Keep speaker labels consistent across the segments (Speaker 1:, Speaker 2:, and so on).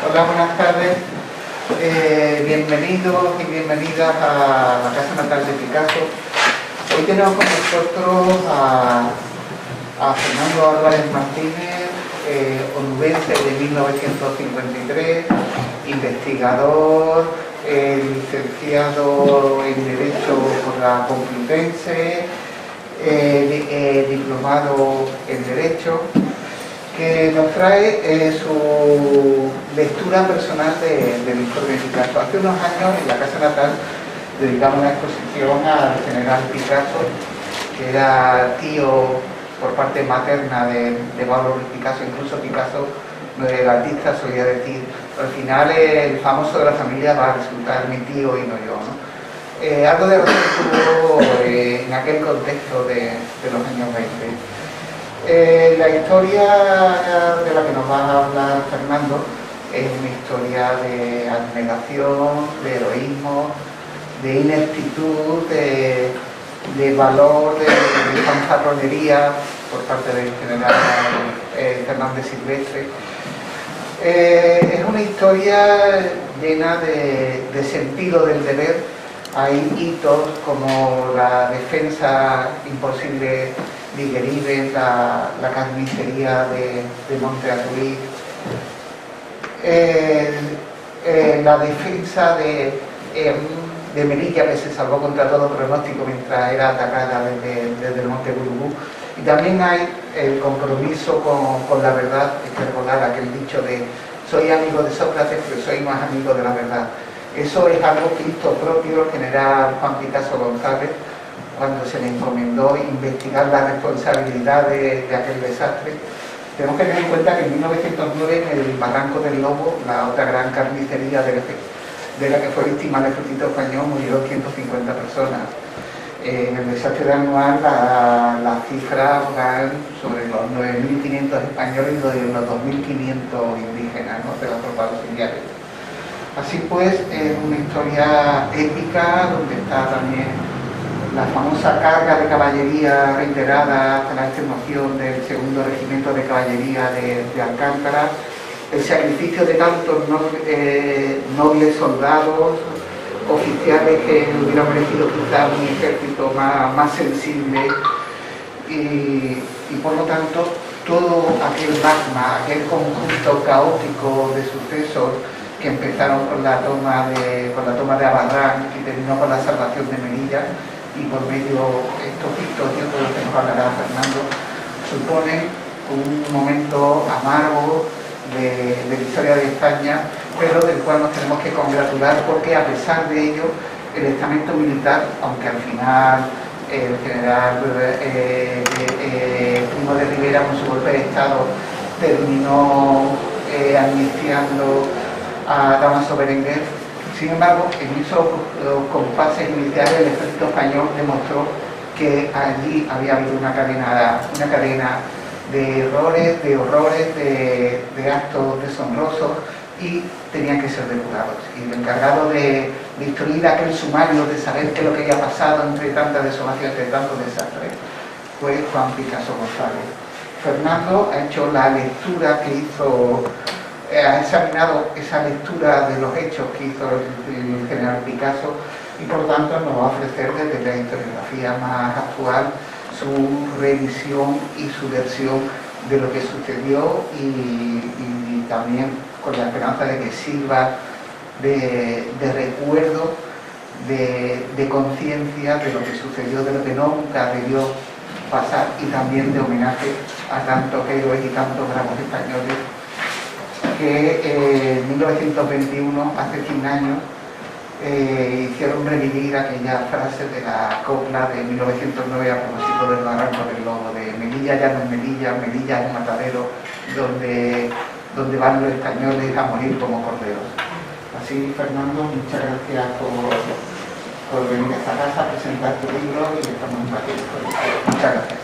Speaker 1: Hola, buenas tardes. Bienvenidos y bienvenidas a la Casa Natal de Picasso. Hoy tenemos con nosotros a Fernando Álvarez Martínez, onubense de 1953, investigador, licenciado en Derecho por la Complutense, diplomado en Derecho, que nos trae su lectura personal del informe de Picasso. Hace unos años, en la Casa Natal, dedicamos una exposición al general Picasso, que era tío por parte materna de Pablo Picasso. Incluso Picasso, el artista, solía decir, al final el famoso de la familia va a resultar mi tío y no yo, ¿no? Algo de razón tuvo en aquel contexto de los años 20. La historia de la que nos va a hablar Fernando es una historia de abnegación, de heroísmo, de ineptitud, de valor, de fanfarronería por parte del general Fernández Silvestre. Es una historia llena de sentido del deber. Hay hitos como la defensa imposible de Igueribe, la carnicería de Monte Arruí, la defensa de Melilla, que se salvó contra todo pronóstico mientras era atacada desde el Monte Gurugú. Y también hay el compromiso con la verdad. Hay que recordar aquel dicho de soy amigo de Sócrates, pero soy más amigo de la verdad. Eso es algo que hizo propio el general Juan Picasso González cuando se le encomendó investigar la responsabilidad de aquel desastre. Tenemos que tener en cuenta que en 1909, en el Barranco del Lobo, la otra gran carnicería de la que fue víctima el ejército español, murieron 150 personas. En el desastre de Anual las cifras van sobre los 9.500 españoles y los 2.500 indígenas, ¿no?, de las tropas auxiliares. Así pues, es una historia épica donde está también la famosa carga de caballería reiterada hasta la extenuación del segundo regimiento de caballería de Alcántara, el sacrificio de tantos nobles soldados, oficiales que hubieran merecido quizás un ejército más sensible y por lo tanto todo aquel magma, aquel conjunto caótico de sucesos que empezaron con la toma de Abadán y terminó con la salvación de Melilla, y por medio de estos hitos y otros que nos hablará Fernando, suponen un momento amargo de la historia de España, pero del cual nos tenemos que congratular porque a pesar de ello el estamento militar, aunque al final el general Primo de Rivera con su golpe de Estado terminó amnistiando a Damaso Berenguer, sin embargo, en esos compases militares el ejército español demostró que allí había habido una cadena de errores, de horrores, de actos deshonrosos, y tenían que ser depurados. Y el encargado de instruir aquel sumario, de saber qué es lo que había pasado entre tanta desolación, entre tantos desastres, fue Juan Picasso González. Fernando ha hecho la lectura que hizo, ha examinado esa lectura de los hechos que hizo el general Picasso, y por tanto nos va a ofrecer desde la historiografía más actual su revisión y su versión de lo que sucedió, y también con la esperanza de que sirva de recuerdo, de conciencia de lo que sucedió, de lo que nunca debió pasar, y también de homenaje a tantos héroes y tantos bravos españoles que en 1921, hace 100 años, hicieron revivir aquella frase de la copla de 1909 a propósito del Barranco del Lobo, de Melilla ya no es Melilla, Melilla es un matadero donde van los españoles a morir como corderos. Así, Fernando, muchas gracias por venir a esta casa a presentar tu libro, y estamos en Madrid. Muchas gracias.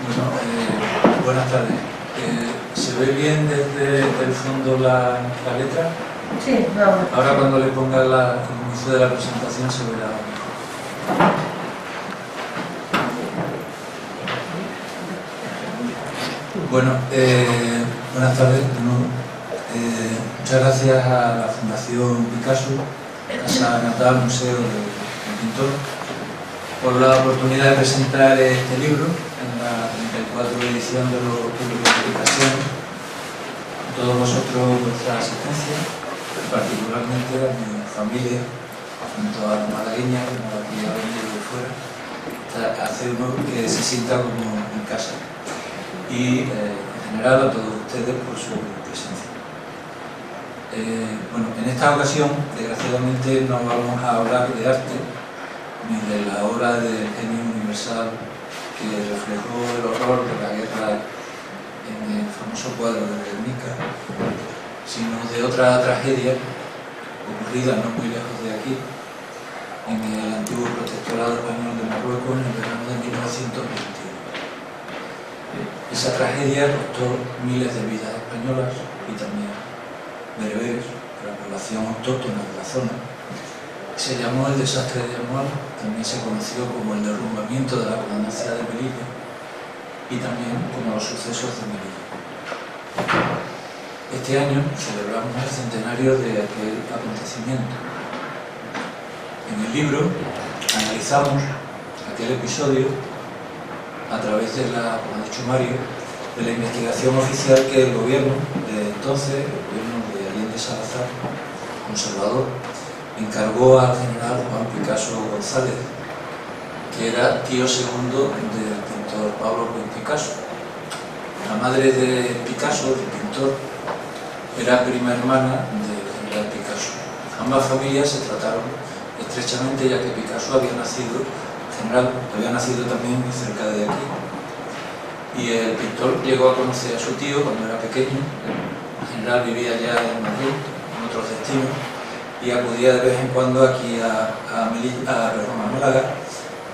Speaker 2: Bueno, buenas tardes. ¿Se ve bien desde el fondo la letra?
Speaker 3: Sí, vamos.
Speaker 2: Ahora cuando le ponga el inicio de la presentación se verá. Bueno, buenas tardes de nuevo. Muchas gracias a la Fundación Picasso, Casa Natal, Museo del Pintor, por la oportunidad de presentar este libro en la 34 edición de los públicos de publicación. A todos vosotros vuestra asistencia, particularmente a mi familia, tanto a la malagueña como a la que ha venido de fuera, hace uno que se sienta como en casa. Y en general a todos ustedes por su presencia. Bueno, en esta ocasión, desgraciadamente, no vamos a hablar de arte ni de la obra del genio universal que reflejó el horror de la guerra en el famoso cuadro de Guernica, sino de otra tragedia ocurrida no muy lejos de aquí, en el antiguo protectorado español de Marruecos en el verano de 1921. Esa tragedia costó miles de vidas españolas y también bereberes, de la población autóctona de la zona. Se llamó el desastre de Anual, también se conoció como el derrumbamiento de la comandancia de Melilla y también como los sucesos de Melilla. Este año celebramos el centenario de aquel acontecimiento. En el libro analizamos aquel episodio a través de la, como ha dicho Mario, de la investigación oficial que el gobierno de entonces, el gobierno de Allende Salazar, conservador, encargó al general Juan Picasso González, que era tío segundo del pintor Pablo Ruiz Picasso. La madre de Picasso, del pintor, era prima hermana del general Picasso. Ambas familias se trataron estrechamente, ya que Picasso había nacido, el general había nacido también muy cerca de aquí. Y el pintor llegó a conocer a su tío cuando era pequeño. El general vivía ya en Madrid, en otros destinos, y acudía de vez en cuando aquí a Málaga,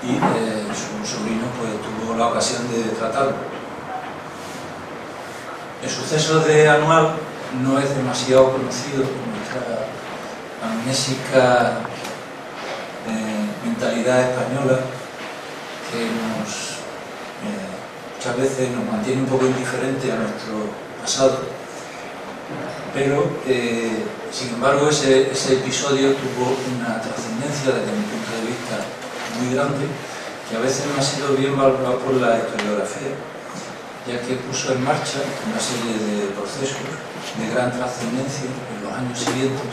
Speaker 2: y su sobrino pues tuvo la ocasión de tratarlo. El suceso de Anual no es demasiado conocido por nuestra amnésica mentalidad española, que muchas veces nos mantiene un poco indiferente a nuestro pasado, pero sin embargo ese episodio tuvo una trascendencia desde mi punto de vista muy grande, que a veces no ha sido bien valorado por la historiografía, ya que puso en marcha una serie de procesos de gran trascendencia en los años siguientes,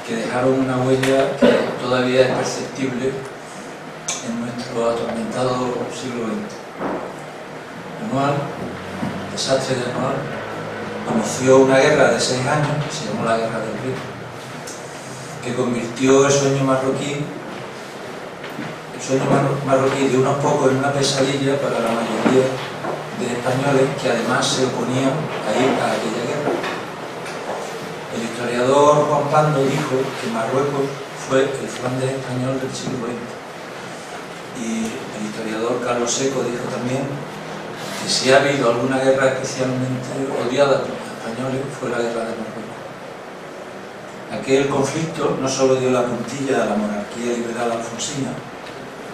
Speaker 2: que dejaron una huella que todavía es perceptible en nuestro atormentado siglo XX. Anual, el desastre de Anual, inició una guerra de 6 años, que se llamó la Guerra del Rif, que convirtió el sueño marroquí de unos pocos en una pesadilla para la mayoría de españoles que además se oponían a ir a aquella guerra. El historiador Juan Pando dijo que Marruecos fue el Flandes español del siglo XX. Y el historiador Carlos Seco dijo también que si ha habido alguna guerra especialmente odiada por los españoles fue la guerra de Marruecos. Aquel conflicto no solo dio la puntilla a la monarquía liberal alfonsina,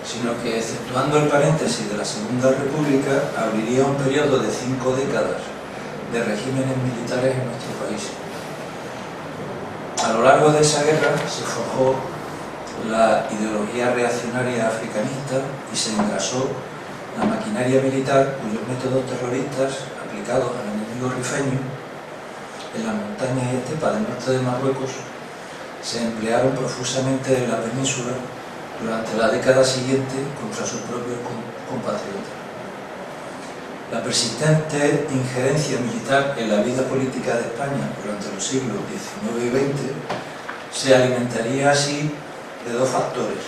Speaker 2: sino que, exceptuando el paréntesis de la Segunda República, abriría un periodo de 5 décadas de regímenes militares en nuestro país. A lo largo de esa guerra se forjó la ideología reaccionaria africanista y se engrasó la maquinaria militar cuyos métodos terroristas aplicados al enemigo rifeño en las montañas y estepas del norte de Marruecos se emplearon profusamente en la península durante la década siguiente contra sus propios compatriotas. La persistente injerencia militar en la vida política de España durante los siglos XIX y XX se alimentaría así de dos factores.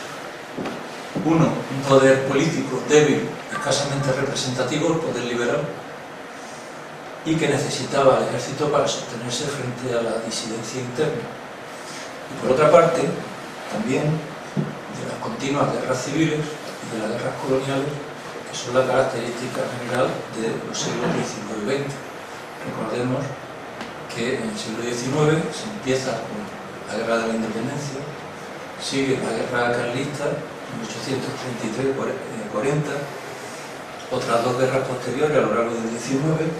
Speaker 2: Uno, un poder político débil, escasamente representativo, el poder liberal, y que necesitaba al ejército para sostenerse frente a la disidencia interna. Y por otra parte, también de las continuas guerras civiles y de las guerras coloniales, que son la característica general de los siglos XIX y XX. Recordemos que en el siglo XIX se empieza con la Guerra de la Independencia, sigue la Guerra Carlista, en 1833-40, otras dos guerras posteriores a lo largo del XIX,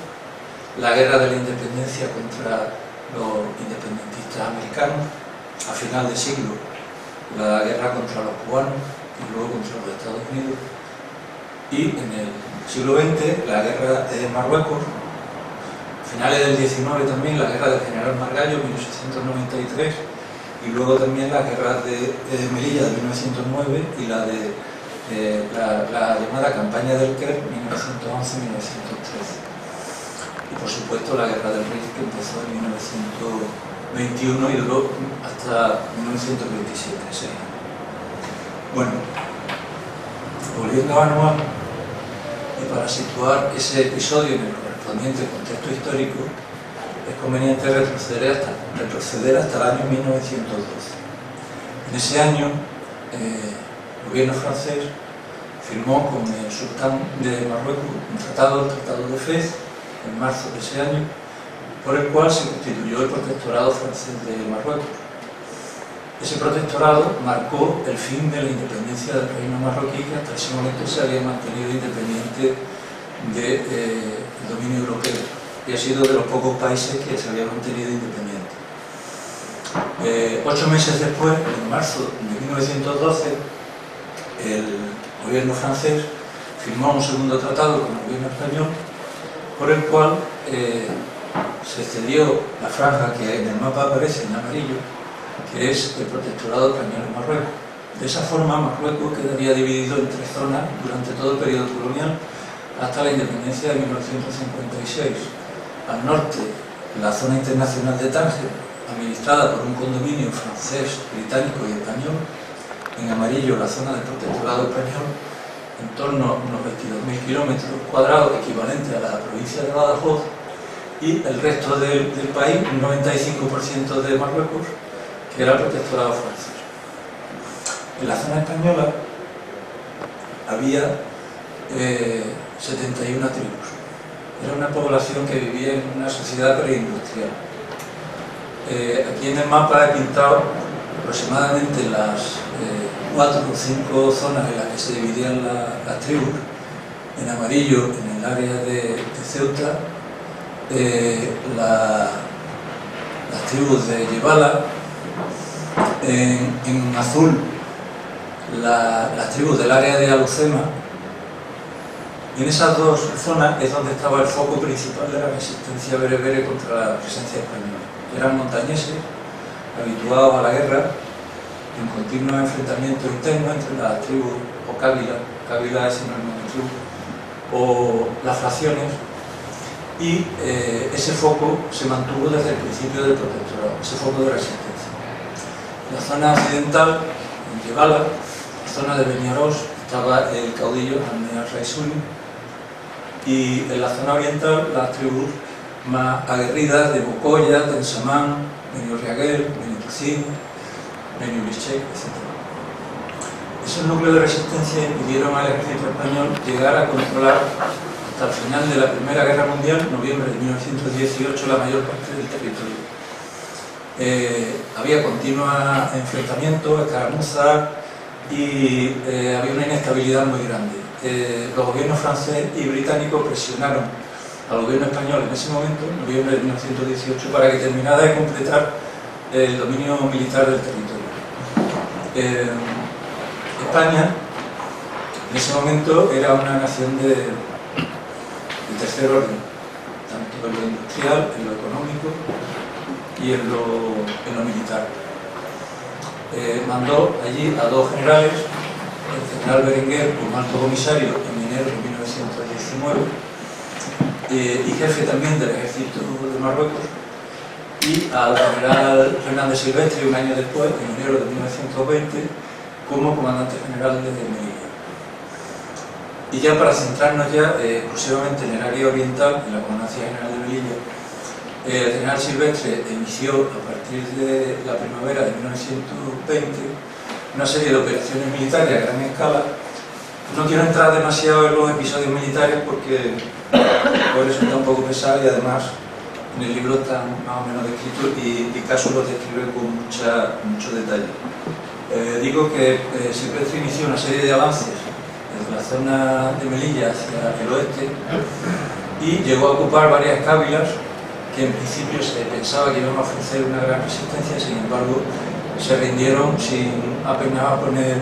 Speaker 2: la guerra de la independencia contra los independentistas americanos, a final de siglo la guerra contra los cubanos y luego contra los Estados Unidos, y en el siglo XX la guerra de Marruecos, finales del XIX también la guerra del general Margallo, 1893, y luego también las guerras de Melilla de 1909 y la de la llamada campaña del Caire, 1911-1913. Y por supuesto la guerra del Rif, que empezó en 1921 y duró hasta 1927, ese año. Bueno, volviendo a Anouar, y para situar ese episodio en el correspondiente contexto histórico, es conveniente retroceder hasta el año 1912. En ese año, el gobierno francés firmó con el sultán de Marruecos un tratado, el Tratado de Fez, en marzo de ese año, por el cual se constituyó el protectorado francés de Marruecos. Ese protectorado marcó el fin de la independencia del reino marroquí, que hasta ese momento se había mantenido independiente del dominio europeo, y ha sido de los pocos países que se había mantenido independiente. 8 meses después, en marzo de 1912, el gobierno francés firmó un segundo tratado con el gobierno español, por el cual se cedió la franja que en el mapa aparece en amarillo, que es el protectorado español en Marruecos. De esa forma, Marruecos quedaría dividido en 3 zonas durante todo el periodo colonial hasta la independencia de 1956. Al norte, la zona internacional de Tánger, administrada por un condominio francés, británico y español. En amarillo, la zona del protectorado español, en torno a unos 22.000 kilómetros cuadrados, equivalente a la provincia de Badajoz, y el resto del país, un 95% de Marruecos, que era el protectorado francés. En la zona española había 71 tribus. Era una población que vivía en una sociedad preindustrial. Aquí en el mapa he pintado aproximadamente las 4 o 5 zonas en las que se dividían las tribus. En amarillo, en el área de Ceuta, las tribus de Yebala, en azul las tribus del área de Alucema, y en esas dos zonas es donde estaba el foco principal de la resistencia berebere contra la presencia española. Eran montañeses, habituados a la guerra, en continuos enfrentamientos internos entre las tribus o Kabila es sinónimo de tribu, o las fracciones, y ese foco se mantuvo desde el principio del protectorado, ese foco de resistencia. En la zona occidental, en Yebala, la zona de Beniarós, estaba el caudillo Ahmed Raisuni, y en la zona oriental las tribus más aguerridas de Bocoya, Tensamán, Beniorriaguel, Benitucín, Beniulichek, etc. Esos núcleos de resistencia impidieron al ejército español llegar a controlar hasta el final de la Primera Guerra Mundial, noviembre de 1918, la mayor parte del territorio. Había continuos enfrentamientos, escaramuzas, y había una inestabilidad muy grande. Los gobiernos francés y británico presionaron al gobierno español en ese momento, en noviembre de 1918, para que terminara de completar el dominio militar del territorio. España, en ese momento, era una nación de tercer orden, tanto en lo industrial, en lo económico y en lo militar. Mandó allí a 2 generales, el general Berenguer como alto comisario en enero de 1919 y jefe también del ejército de Marruecos, y al general Fernández Silvestre un año después, en enero de 1920, como comandante general de Melilla. Y ya para centrarnos ya exclusivamente en el área oriental, en la Comandancia General de Melilla, el general Silvestre inició a partir de la primavera de 1920 una serie de operaciones militares a gran escala. No quiero entrar demasiado en los episodios militares porque puede resultar un poco pesado, y además en el libro están más o menos descritos y Caso los describe con mucho detalle. Digo que Silvestre inició una serie de avances desde la la zona de Melilla hacia el oeste y llegó a ocupar varias cávilas que en principio se pensaba que iban a ofrecer una gran resistencia, sin embargo se rindieron sin apenas poner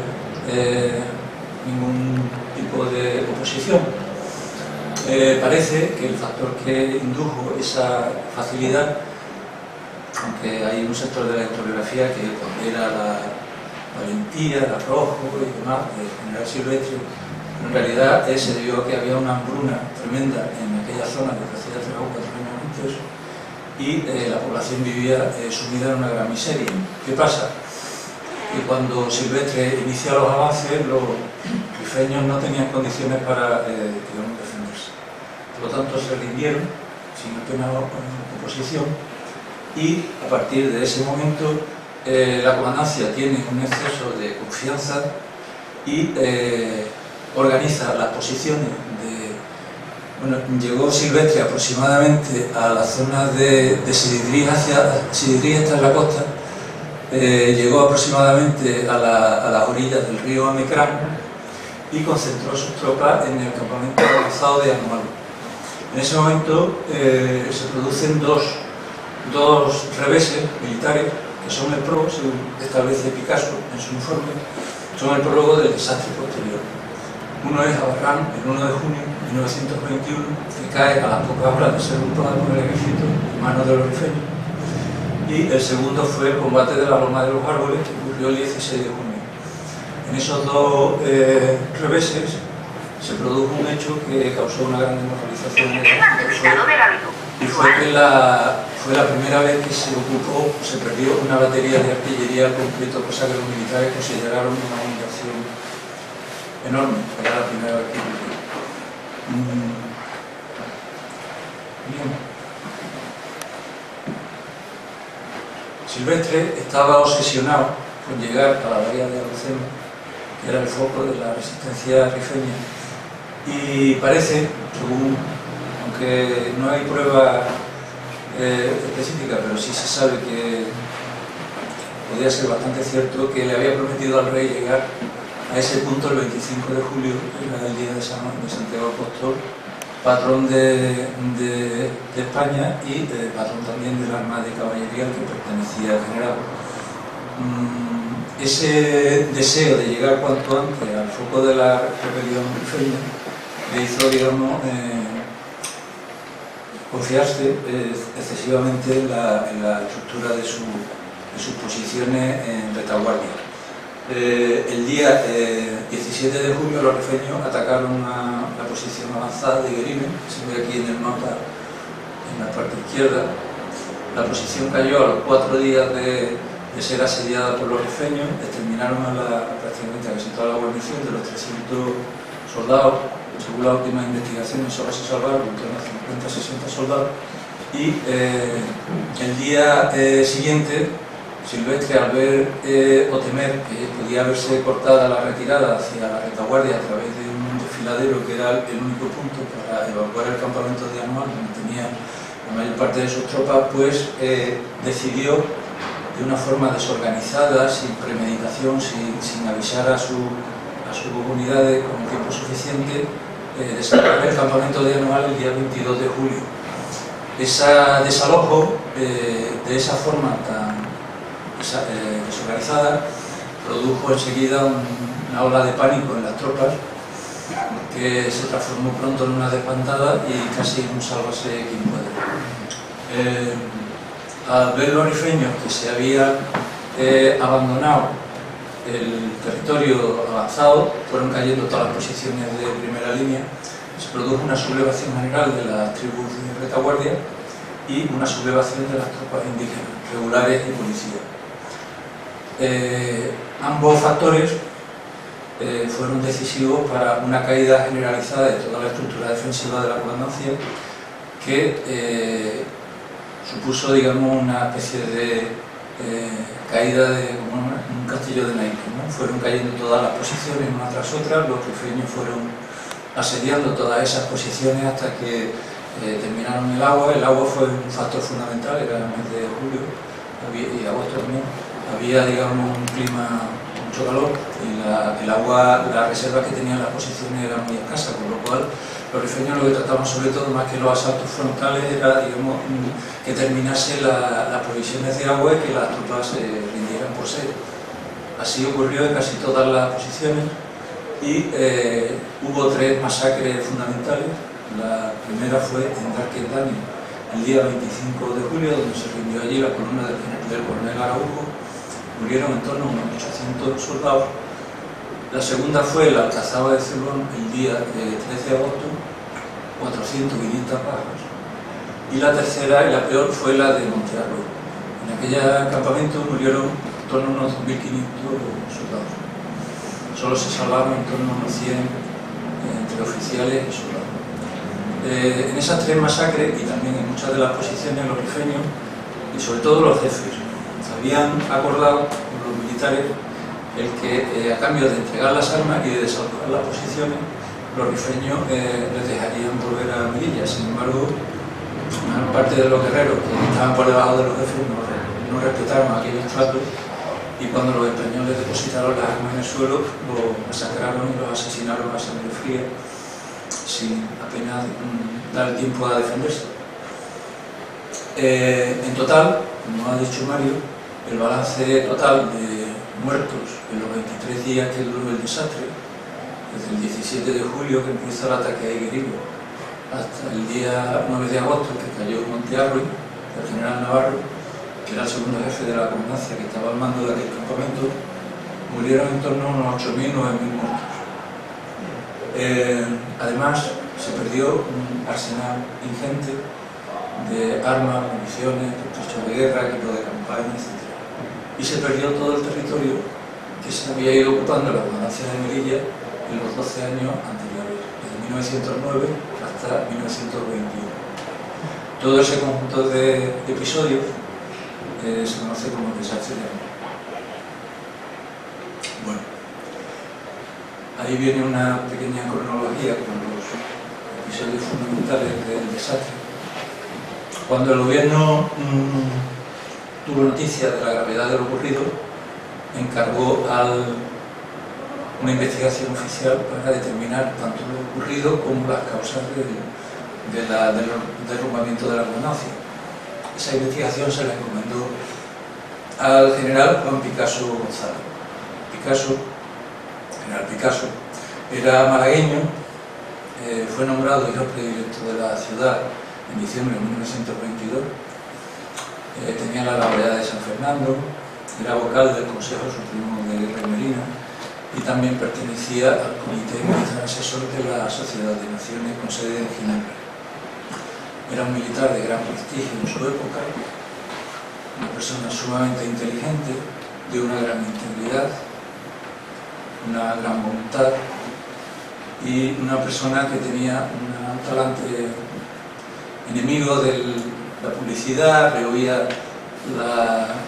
Speaker 2: ningún tipo de oposición. Parece que el factor que indujo esa facilidad, aunque hay un sector de la historiografía que pondera la valentía, el arrojo y demás del general Silvestre, en realidad se debió a que había una hambruna tremenda en aquella zona desde hacía 3 o 4 años antes y la población vivía sumida en una gran miseria. ¿Qué pasa? Que cuando Silvestre inicia los avances, los rifeños no tenían condiciones para defenderse. Por lo tanto, se rindieron sin apenas oposición y a partir de ese momento la comandancia tiene un exceso de confianza y organiza las posiciones de... Bueno, llegó Silvestre aproximadamente a la zona de Sididrí, esta es la costa, llegó aproximadamente a las orillas del río Amecrán y concentró sus tropas en el campamento avanzado de Anual. En ese momento se producen dos reveses militares que son el prólogo, según establece Picasso en su informe, son el prólogo del desastre posterior. Uno es Abarrán, el 1 de junio de 1921, que cae a las pocas horas de ser ocupado por el ejército en manos de los rifeños. Y el segundo fue el combate de la Loma de los Árboles, que ocurrió el 16 de junio. En esos dos reveses se produjo un hecho que causó una gran demoralización y fue que fue la primera vez que se perdió una batería de artillería al completo, cosa que los militares consideraron una humillación enorme. Era la primera vez que ocurrió. Bien. Silvestre estaba obsesionado con llegar a la bahía de Alhucemas, que era el foco de la resistencia rifeña, y parece, según, aunque no hay prueba específica, pero sí se sabe que podría ser bastante cierto, que le había prometido al rey llegar a ese punto el 25 de julio, que era el día de Santiago Apóstol, patrón de España y patrón también del arma de caballería al que pertenecía el general. Ese deseo de llegar cuanto antes al foco de la rebelión rifeña le hizo, digamos, confiarse excesivamente en la estructura de sus posiciones en retaguardia. El día 17 de julio los rifeños atacaron la posición avanzada de Guerine, que se ve aquí en el mapa en la parte izquierda. La posición cayó a los 4 días de ser asediada por los rifeños, exterminaron prácticamente a casi toda la guarnición de los 300 soldados. Según las últimas investigaciones, solo se salvaron entre unos 50-60 soldados. Y el día siguiente, Silvestre, al ver o temer que podía verse cortada la retirada hacia la retaguardia a través de un desfiladero que era el único punto para evacuar el campamento de Anual, donde tenía la mayor parte de sus tropas, pues decidió de una forma desorganizada, sin premeditación, sin avisar a sus unidades con el tiempo suficiente, desalojar el campamento de Anual el día 22 de julio. Ese desalojo, de esa forma tan desorganizada, produjo enseguida una ola de pánico en las tropas que se transformó pronto en una desbandada y casi un sálvase quien puede. Al ver los rifeños que se había abandonado el territorio avanzado, fueron cayendo todas las posiciones de primera línea, se produjo una sublevación general de las tribus de retaguardia y una sublevación de las tropas indígenas, regulares y policías. Ambos factores fueron decisivos para una caída generalizada de toda la estructura defensiva de la comandancia, que supuso, digamos, una especie de caída de como un castillo de naipes, ¿no? Fueron cayendo todas las posiciones una tras otra, los rifeños fueron asediando todas esas posiciones hasta que terminaron el agua. El agua fue un factor fundamental, era el mes de julio y agosto también. Había, digamos, un clima mucho calor y el agua, las reservas que tenían las posiciones eran muy escasas, con lo cual los rifeños lo que trataban sobre todo, más que los asaltos frontales, era, digamos, que terminase las provisiones de agua y que las tropas se rindieran por sed. Así ocurrió en casi todas las posiciones y hubo 3 masacres fundamentales. La primera fue en Darquetani, el día 25 de julio, donde se rindió allí la columna del coronel Araujo. Murieron en torno a unos 800 soldados. La segunda fue la Alcazaba de Cebrón el día 13 de agosto, 400, 500 bajas. Y la tercera y la peor fue la de Montearroyo. En aquel campamento murieron en torno a unos 2.500 soldados. Solo se salvaron en torno a unos 100 entre oficiales y soldados. En esas 3 masacres y también en muchas de las posiciones los rifeños y sobre todo los jefes habían acordado con los militares el que a cambio de entregar las armas y de desalojar las posiciones, los rifeños les dejarían volver a Melilla. Sin embargo, una parte de los guerreros que estaban por debajo de los jefes no respetaron aquellos tratos y cuando los españoles depositaron las armas en el suelo, los masacraron y los asesinaron a sangre fría sin apenas dar tiempo a defenderse. En total, como ha dicho Mario, el balance total de muertos en los 23 días que duró el desastre, desde el 17 de julio que empieza el ataque a Higuerilo hasta el día 9 de agosto que cayó Montearroyo, el general Navarro, que era el segundo jefe de la comandancia que estaba al mando de aquel campamento, murieron en torno a unos 8.000, 9.000 muertos. Además, se perdió un arsenal ingente de armas, municiones, cartuchos de guerra, equipo de campaña, etc. Y se perdió todo el territorio que se había ido ocupando la comandancia de Melilla en los 12 años anteriores, desde 1909 hasta 1921. Todo ese conjunto de episodios se conoce como el desastre de Melilla. Bueno, ahí viene una pequeña cronología con los episodios fundamentales del desastre. Cuando el gobierno tuvo noticia de la gravedad de lo ocurrido, encargó una investigación oficial para determinar tanto lo ocurrido como las causas del derrumbamiento de la comandancia. Esa investigación se la encomendó al general Juan Picasso González. General Picasso, era malagueño, fue nombrado hijo predilecto de la ciudad en diciembre de 1922, tenía la laureada de San Fernando, era vocal del Consejo Supremo de Guerra y Marina y también pertenecía al Comité Militar Asesor de la Sociedad de Naciones con sede en Ginebra. Era un militar de gran prestigio en su época, una persona sumamente inteligente, de una gran integridad, una gran voluntad y una persona que tenía un talante enemigo de la publicidad, rehuía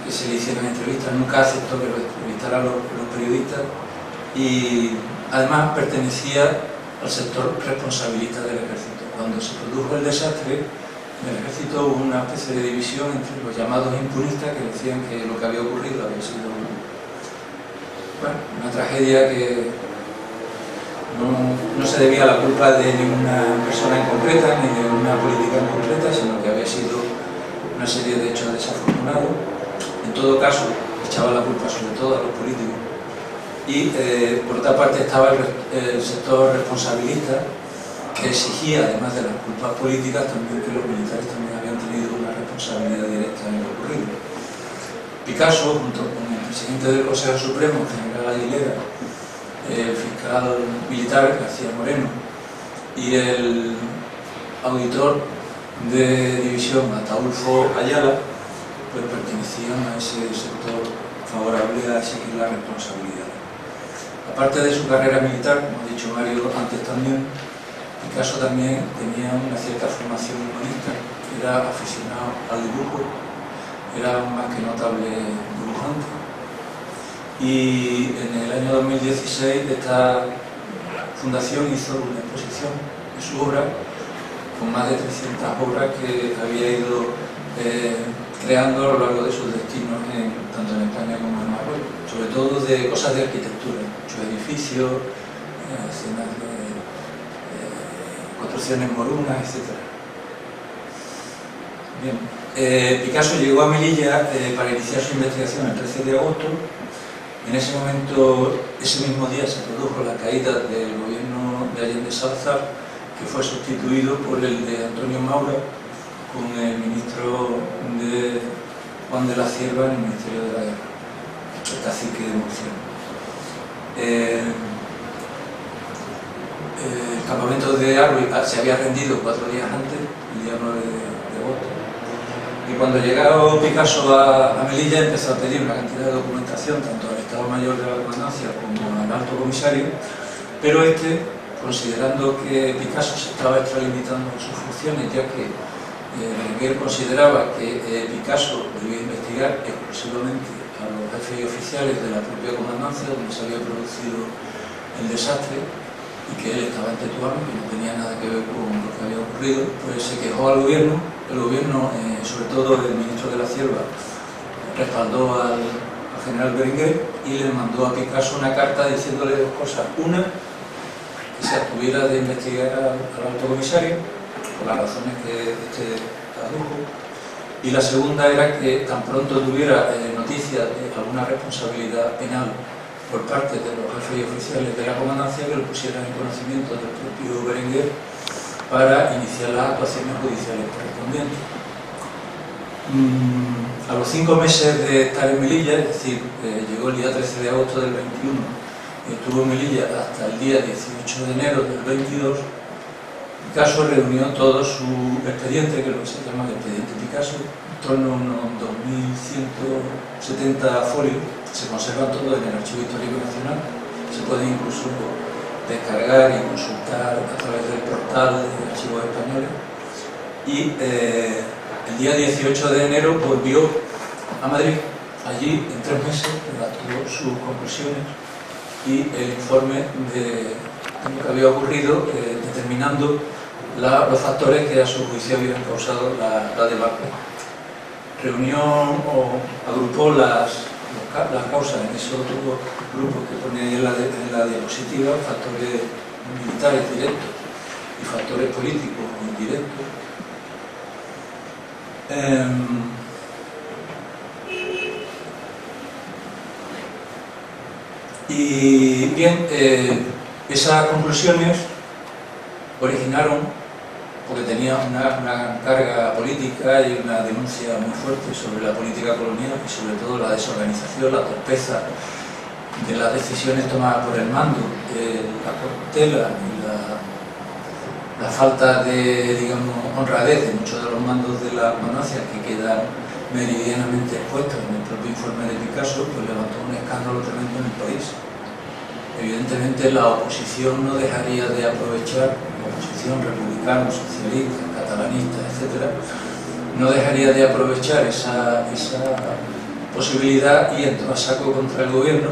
Speaker 2: que se le hicieran entrevistas, nunca aceptó que lo entrevistaran los periodistas y además pertenecía al sector responsabilista del ejército. Cuando se produjo el desastre, en el ejército hubo una especie de división entre los llamados impunistas que decían que lo que había ocurrido había sido una tragedia que no se debía a la culpa de ninguna persona en concreta ni de una política en concreta, sino que había sido una serie de hechos desafortunados. En todo caso, echaba la culpa sobre todo a los políticos. Y por otra parte estaba el sector responsabilista, que exigía, además de las culpas políticas, también que los militares también habían tenido una responsabilidad directa en lo ocurrido. Picasso, junto con el presidente del Consejo Supremo, el general Aguilera, el fiscal militar García Moreno y el auditor de división Ataulfo Ayala, pues pertenecían a ese sector favorable a exigir la responsabilidad. Aparte de su carrera militar, como ha dicho Mario antes también, Picasso también tenía una cierta formación humanista, era aficionado al dibujo, era un más que notable dibujante. Y en el año 2016 esta fundación hizo una exposición de su obra, con más de 300 obras que había ido creando a lo largo de sus destinos, tanto en España como en Marruecos, sobre todo todo de cosas de arquitectura, muchos edificios, escenas de construcciones morunas, etc. Bien. Picasso llegó a Melilla para iniciar su investigación el 13 de agosto. En ese momento, ese mismo día, se produjo la caída del gobierno de Allende Salazar, que fue sustituido por el de Antonio Maura, con el ministro de Juan de la Cierva en el Ministerio de la Guerra, el cacique de Murcia. El campamento de Arroy se había rendido 4 días antes, el día 9 de agosto. Y cuando llegó Picasso a Melilla, empezó a pedir una cantidad de documentación tanto al Estado Mayor de la Comandancia como al Alto Comisario, pero considerando que Picasso se estaba extralimitando en sus funciones, ya que Berenguer consideraba que Picasso debía investigar exclusivamente a los jefes y oficiales de la propia comandancia donde se había producido el desastre y que él estaba en Tetuán, que no tenía nada que ver con lo que había ocurrido, pues se quejó al gobierno. El gobierno, sobre todo el ministro de la Cierva, respaldó al general Berenguer y le mandó a Picasso una carta diciéndole 2 cosas. Una, que se abstuviera de investigar al alto comisario, por las razones que tradujo, y la segunda era que tan pronto tuviera noticia de alguna responsabilidad penal por parte de los jefes y oficiales de la comandancia, que lo pusieran en conocimiento del propio Berenguer para iniciar las actuaciones judiciales correspondientes. A los 5 meses de estar en Melilla, es decir, llegó el día 13 de agosto del 21, y estuvo en Melilla hasta el día 18 de enero del 22, Picasso reunió todo su expediente, que es lo que se llama el expediente Picasso, en torno a unos 2.170 folios. Se conservan todos en el Archivo Histórico Nacional, se pueden incluso descargar y consultar a través del portal de Archivos Españoles. Y el día 18 de enero volvió a Madrid. Allí, en 3 meses, redactó sus conclusiones y el informe de lo que había ocurrido, determinando los factores que a su juicio habían causado la debacle. Reunió o agrupó las causas en esos otros grupos que pone ahí en la diapositiva: factores militares directos y factores políticos indirectos. Y bien, esas conclusiones originaron, porque tenía una carga política y una denuncia muy fuerte sobre la política colonial y sobre todo la desorganización, la torpeza de las decisiones tomadas por el mando, la corruptela y la falta de, digamos, honradez de muchos de los mandos de la comandancia, que quedan meridianamente expuestos en el propio informe de Picasso, pues levantó un escándalo tremendo en el país. Evidentemente la oposición no dejaría de aprovechar, la oposición republicana, socialista, catalanista, etc., no dejaría de aprovechar esa posibilidad y entró a saco contra el gobierno.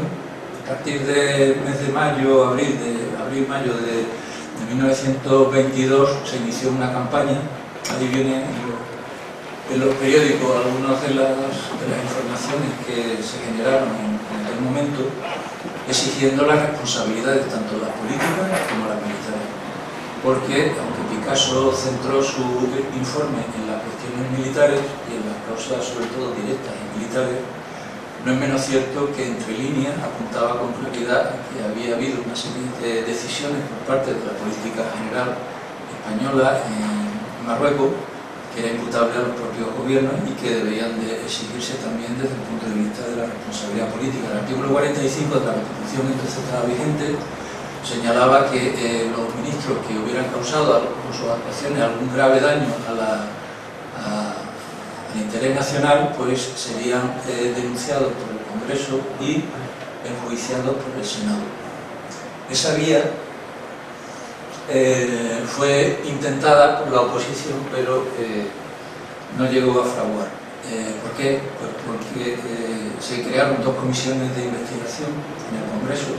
Speaker 2: A partir del mes de mayo, abril-mayo de 1922 se inició una campaña. Ahí vienen en los periódicos algunas de las informaciones que se generaron en aquel momento, exigiendo las responsabilidades tanto las políticas como las militares. Porque, aunque Picasso centró su informe en las cuestiones militares y en las causas, sobre todo directas y militares, no es menos cierto que entre líneas apuntaba con claridad que había habido una serie de decisiones por parte de la política general española en Marruecos que era imputable a los propios gobiernos y que deberían de exigirse también desde el punto de vista de la responsabilidad política. El artículo 45 de la Constitución, entonces estaba vigente, señalaba que los ministros que hubieran causado con sus actuaciones algún grave daño al interés nacional, pues serían denunciados por el Congreso y enjuiciados por el Senado. Esa vía fue intentada por la oposición, pero no llegó a fraguar. ¿Por qué? Pues porque se crearon 2 comisiones de investigación en el Congreso,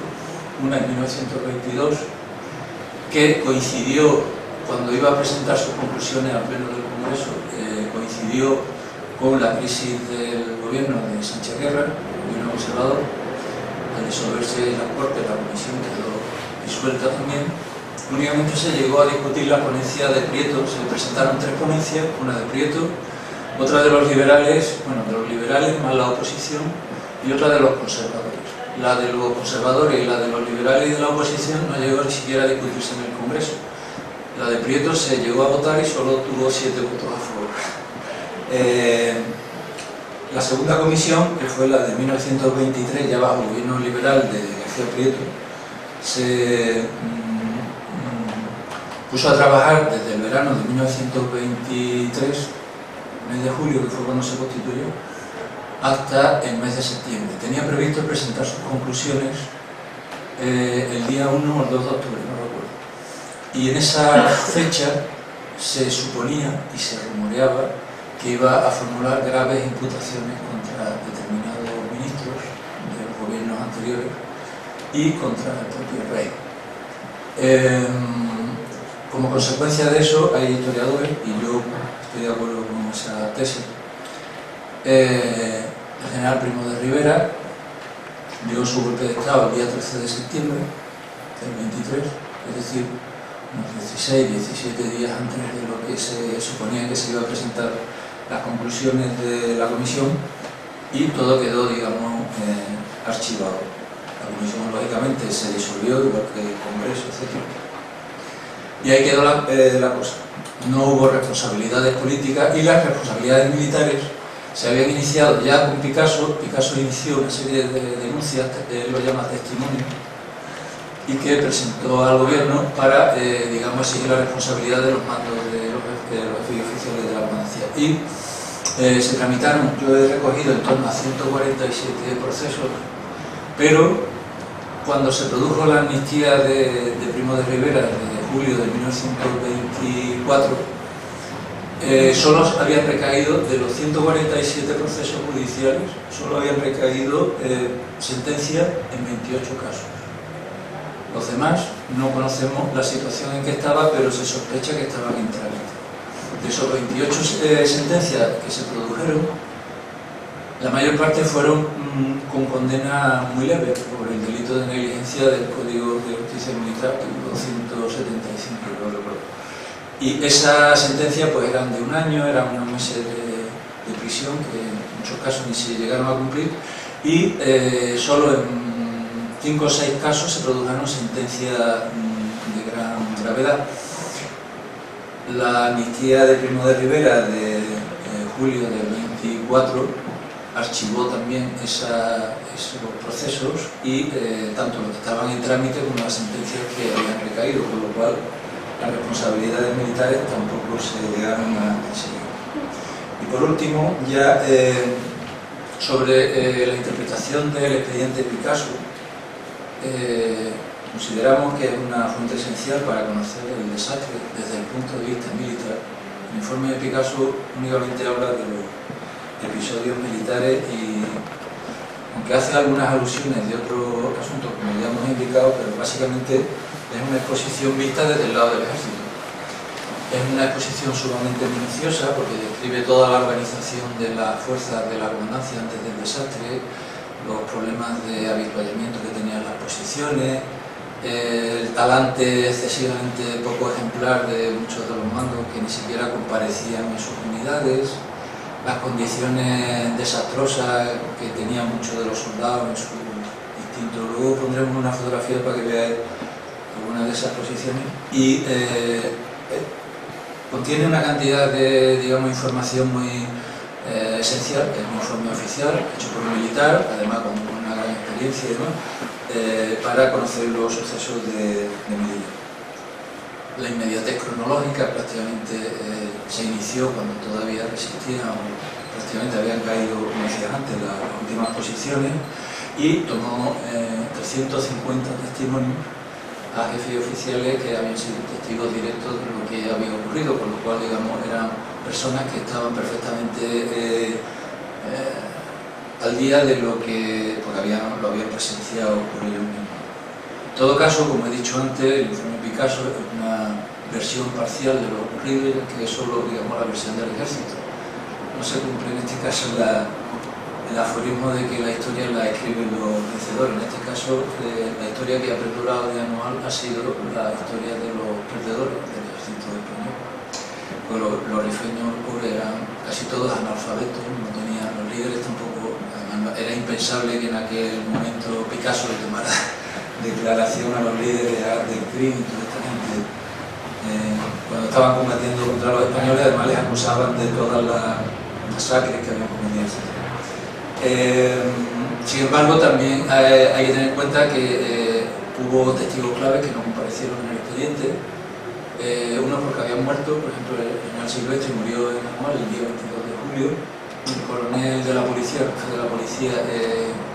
Speaker 2: una en 1922, que coincidió, cuando iba a presentar sus conclusiones al Pleno del Congreso, coincidió con la crisis del gobierno de Sánchez Guerra, el gobierno conservador, disolverse la Corte, la comisión quedó disuelta también, únicamente se llegó a discutir la ponencia de Prieto. Se presentaron 3 ponencias, una de Prieto, otra de los liberales, bueno, de los liberales más la oposición, y otra de los conservadores. La de los conservadores y la de los liberales y de la oposición no llegó ni siquiera a discutirse en el Congreso. La de Prieto se llegó a votar y solo tuvo 7 votos a favor. La segunda comisión, que fue la de 1923, ya bajo el gobierno liberal de García Prieto, se puso a trabajar desde el verano de 1923, mes de julio, que fue cuando se constituyó, hasta el mes de septiembre. Tenía previsto presentar sus conclusiones el día 1 o el 2 de octubre, no recuerdo. Y en esa fecha se suponía y se rumoreaba que iba a formular graves imputaciones contra determinados ministros de los gobiernos anteriores y contra el propio rey. Como consecuencia de eso, hay historiadores, y yo estoy de acuerdo con esa tesis, el general Primo de Rivera dio su golpe de Estado el día 13 de septiembre del 23, es decir, unos 16, 17 días antes de lo que se suponía que se iba a presentar las conclusiones de la comisión, y todo quedó, digamos, archivado. La comisión, lógicamente, se disolvió, igual que el Congreso, etc. Y ahí quedó la cosa. No hubo responsabilidades políticas, y las responsabilidades militares se habían iniciado ya con Picasso. Picasso inició una serie de denuncias, él lo llama testimonio, y que presentó al gobierno para, digamos, exigir la responsabilidad de los mandos de los oficiales de la ponencia. Y se tramitaron, yo he recogido en torno a 147 procesos, pero cuando se produjo la amnistía de Primo de Rivera de julio de 1924, solo habían recaído, de los 147 procesos judiciales, solo habían recaído sentencias en 28 casos. Los demás no conocemos la situación en que estaba, pero se sospecha que estaban en trámite. De esos 28 sentencias que se produjeron, la mayor parte fueron con condena muy leve por el delito de negligencia del Código de Justicia Militar, el 275, no recuerdo. Y esas sentencias pues eran de 1 año, eran unos meses de prisión, que en muchos casos ni se llegaron a cumplir, y solo en 5 o 6 casos se produjeron sentencias de gran gravedad. La amnistía de Primo de Rivera de julio del 24 archivó también esos procesos, y tanto los que estaban en trámite como las sentencias que habían recaído, con lo cual las responsabilidades militares tampoco se llegaron a seguir. Y por último, ya sobre la interpretación del expediente Picasso, consideramos que es una fuente esencial para conocer el desastre desde el punto de vista militar. El informe de Picasso únicamente habla de los episodios militares, y aunque hace algunas alusiones de otros asuntos, como ya hemos indicado, pero básicamente es una exposición vista desde el lado del ejército. Es una exposición sumamente minuciosa, porque describe toda la organización de las fuerzas de la comandancia antes del desastre, los problemas de habituallamiento que tenían las posiciones, el talante excesivamente poco ejemplar de muchos de los mandos que ni siquiera comparecían en sus unidades, las condiciones desastrosas que tenían muchos de los soldados en sus distintos. Luego pondremos una fotografía para que veáis algunas de esas posiciones, y contiene una cantidad de, digamos, información muy esencial, que es un informe oficial hecho por un militar, además con una gran experiencia y demás, para conocer los sucesos de Melilla. La inmediatez cronológica prácticamente se inició cuando todavía resistían, o prácticamente habían caído, como decía antes, las últimas posiciones, y tomó 350 testimonios a jefes oficiales que habían sido testigos directos de lo que había ocurrido, con lo cual, digamos, eran personas que estaban perfectamente al día de lo que, porque lo habían presenciado por ellos mismos. En todo caso, como he dicho antes, el informe Picasso es una versión parcial de lo ocurrido, ya que es solo, digamos, la versión del ejército. No se cumple en este caso el aforismo de que la historia la escriben los vencedores. En este caso, la historia que ha perdurado de anual ha sido la historia de los perdedores del ejército español. Pues los rifeños eran casi todos analfabetos, no tenían los líderes tampoco. Además, era impensable que en aquel momento Picasso le tomara declaración a los líderes del CRIM y toda esta gente. Cuando estaban combatiendo contra los españoles, además les acusaban de todas las masacres que habían cometido. Sin embargo, también hay que tener en cuenta que hubo testigos claves que no comparecieron en el expediente. Uno porque habían muerto, por ejemplo, el general Silvestre murió en Anual el día 22 de julio. El coronel de la policía, el jefe de la policía,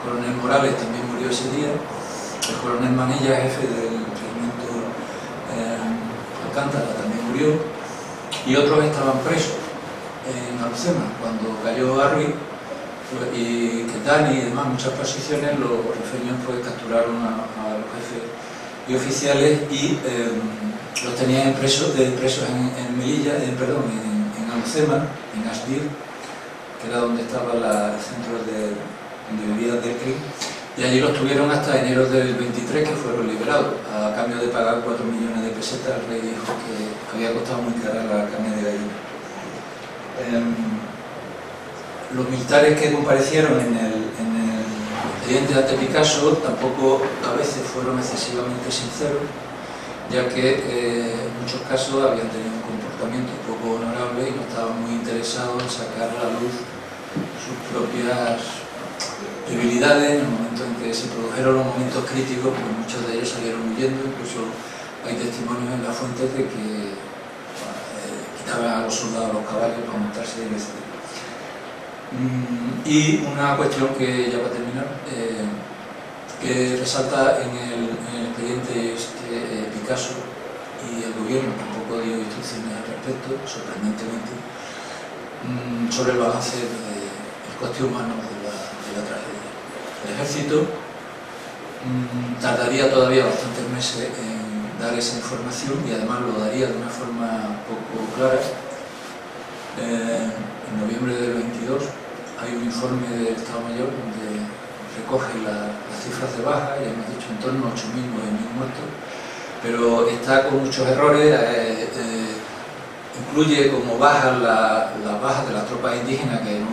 Speaker 2: coronel Morales, también murió ese día. El coronel Manilla, jefe del regimiento Alcántara, también murió. Y otros estaban presos en Alcema. Cuando cayó Arruy y Quetani y demás, muchas posiciones, los rifeños pues capturaron a los jefes y oficiales y los tenían presos en Melilla, en Alcema, en Asdir, que era donde estaba el centro donde vivía del CRIM, y allí los tuvieron hasta enero del 23, que fueron liberados, a cambio de pagar 4 millones de pesetas. El rey dijo que había costado muy cara la carne de gallina. Los militares que comparecieron en el expediente ante Picasso tampoco a veces fueron excesivamente sinceros, ya que en muchos casos habían tenido un comportamiento poco honorable y no estaban muy interesados en sacar a la luz sus propias debilidades. En el momento en que se produjeron los momentos críticos, pues muchos de ellos salieron huyendo. Incluso hay testimonios en las fuentes de que quitaban a los soldados los caballos para montarse en el y una cuestión que ya va a terminar, que resalta en el expediente es que Picasso y el gobierno tampoco dio instrucciones al respecto, sorprendentemente, sobre el balance del coste humano de la tragedia. El ejército tardaría todavía bastantes meses en dar esa información y además lo daría de una forma poco clara. En noviembre del 22 hay un informe del Estado Mayor donde recoge las cifras de bajas, ya hemos dicho en torno a 8.000, 9.000 muertos, pero está con muchos errores. Incluye como bajas las bajas de las tropas indígenas, que en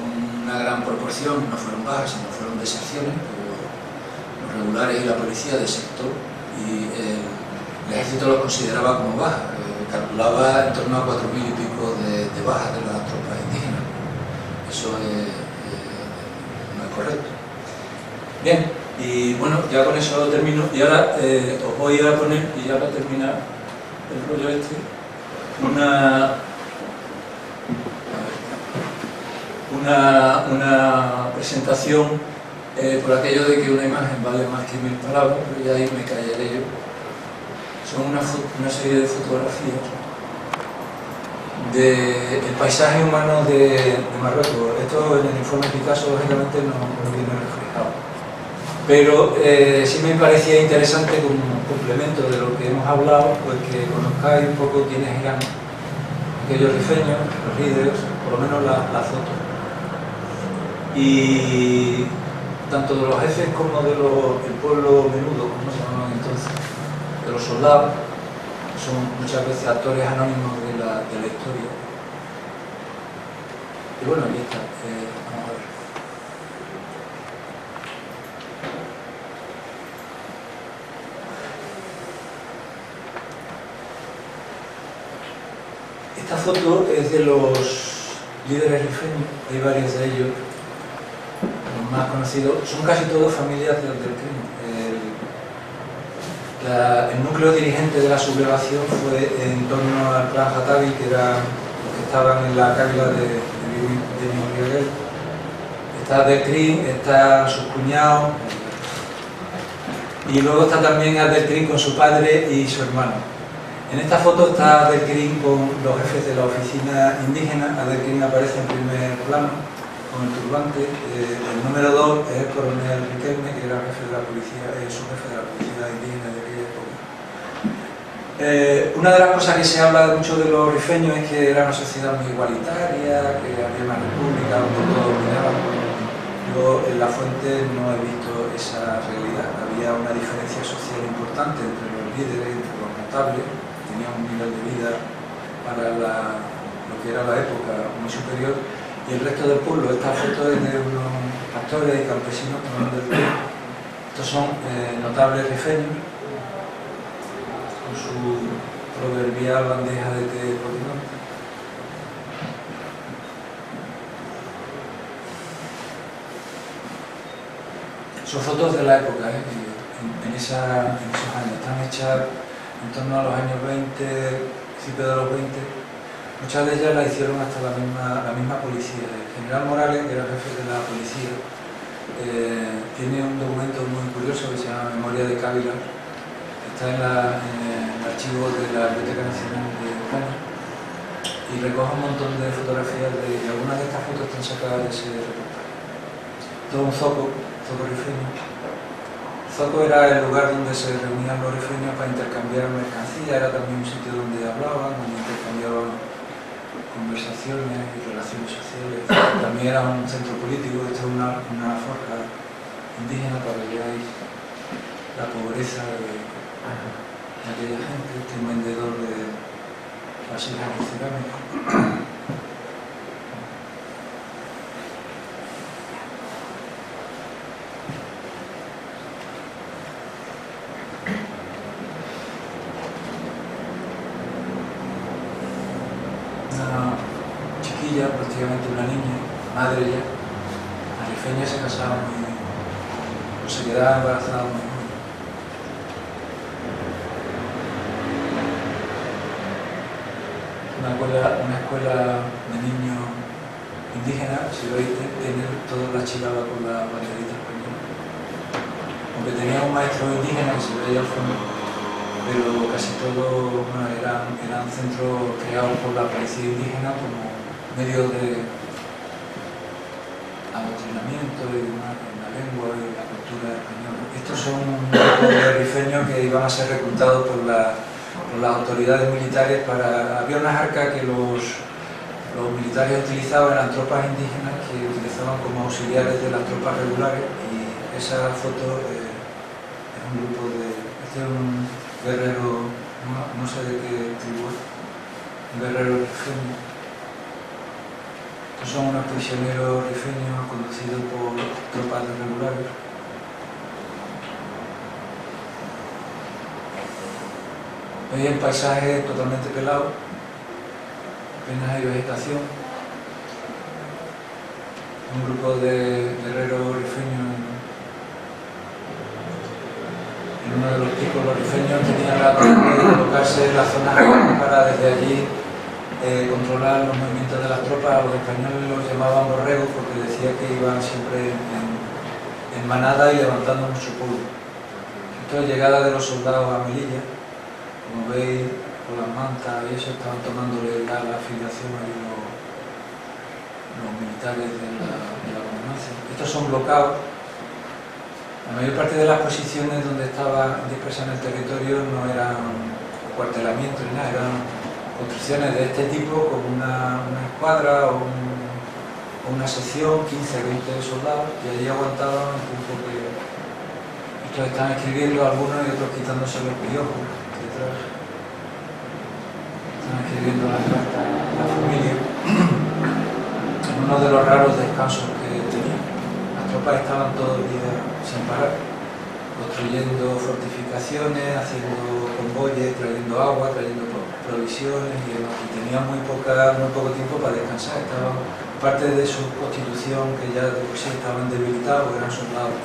Speaker 2: una gran proporción no fueron bajas, sino fueron deserciones. Los regulares y la policía desertó y el ejército los consideraba como bajas. Calculaba en torno a 4.000 y pico de bajas de las tropas indígenas. Eso no es correcto. Bien, y bueno, ya con eso termino. Y ahora os voy a poner, y ya para terminar el rollo este, una presentación por aquello de que una imagen vale más que 1.000 palabras, pero ya ahí me callaré yo. Son una serie de fotografías del paisaje humano de Marruecos. Esto en el informe Picasso lógicamente no viene reflejado, pero sí me parecía interesante como complemento de lo que hemos hablado, pues que conozcáis un poco quiénes eran aquellos rifeños, los líderes, por lo menos la foto, y tanto de los jefes como del pueblo menudo, como se llamaban entonces, de los soldados. Son muchas veces actores anónimos de la historia. Y bueno, aquí está. Vamos a ver. Esta foto es de los líderes rifeños. Hay varios de ellos. Los más conocidos son casi todos familias del CRIM. El núcleo dirigente de la sublevación fue en torno al clan Jatabi, que eran los que estaban en la cábila de Miguel. Está Abdelkrim, está sus cuñados, y luego está también Abdelkrim con su padre y su hermano. En esta foto está Abdelkrim con los jefes de la oficina indígena. Abdelkrim aparece en primer plano con el turbante. El número 2 es el coronel Riquelme, que era jefe de la policía, su jefe de la policía indígena de aquella época. Una de las cosas que se habla mucho de los rifeños es que era una sociedad muy igualitaria, que había una república donde todos dominaban. Yo en la fuente no he visto esa realidad. Había una diferencia social importante entre los líderes, entre los notables, que tenían un nivel de vida para lo que era la época muy superior, y el resto del pueblo. Esta foto es de unos pastores y campesinos tomando el té. Estos son notables rifeños, con su proverbial bandeja de té por delante. Son fotos de la época, en esos años. Están hechas en torno a los años 20, principios de los 20. Muchas de ellas las hicieron hasta la misma policía. El general Morales, que era jefe de la policía, tiene un documento muy curioso que se llama Memoria de Cávila. Está en el archivo de la Biblioteca Nacional de España y recoge un montón de fotografías y algunas de estas fotos están sacadas de ese reportaje. Todo un zoco rifeño. Zoco era el lugar donde se reunían los rifeños para intercambiar mercancía, era también un sitio donde hablaban, donde intercambiaban conversaciones y relaciones sociales. También era un centro político. Esto es una forja indígena para que veáis la pobreza de aquella gente. Este es un vendedor de vasijas de cerámica. Prácticamente una niña, madre ya. La rifeña se casaba muy bien, o se quedaba embarazada muy bien. Una escuela de niños indígenas, si veis, tiene toda la chilaba con la banderita española. Aunque tenía un maestro indígena que se veía al fondo, pero casi todos eran centros creados por la policía indígena como medio de adoctrinamiento y la lengua y la cultura española. Estos son un grupo de rifeños que iban a ser reclutados por las autoridades militares para... Había unas arcas que los militares utilizaban, eran tropas indígenas que utilizaban como auxiliares de las tropas regulares, y esa foto es un grupo de... Este es un guerrero, no sé de qué tribu es, un guerrero rifeño. Son unos prisioneros rifeños conducidos por tropas regulares. Veis el paisaje totalmente pelado, apenas hay vegetación. Un grupo de guerreros rifeños. En uno de los picos los rifeños tenían la costumbre de colocarse en la zona para desde allí controlar los movimientos de las tropas. Los españoles los llamaban borregos porque decía que iban siempre en manada y levantando mucho polvo. Esto es llegada de los soldados a Melilla. Como veis, con las mantas y eso, estaban tomándole la afiliación a los militares de la comandancia. Estos son bloqueados. La mayor parte de las posiciones donde estaban dispersas en el territorio no eran cuartelamientos ni nada, eran construcciones de este tipo con una escuadra o una sección, 15-20 soldados, y allí aguantaban el tiempo que estos están escribiendo, algunos, y otros quitándose los piojos detrás. Están escribiendo las cartas a la familia en uno de los raros descansos que tenían. Las tropas estaban todo el día sin parar, construyendo fortificaciones, haciendo convoyes, trayendo agua, trayendo provisiones y demás. Y tenían muy poco tiempo para descansar. Estaban parte de su constitución, que ya de por sí estaban debilitados, eran soldados.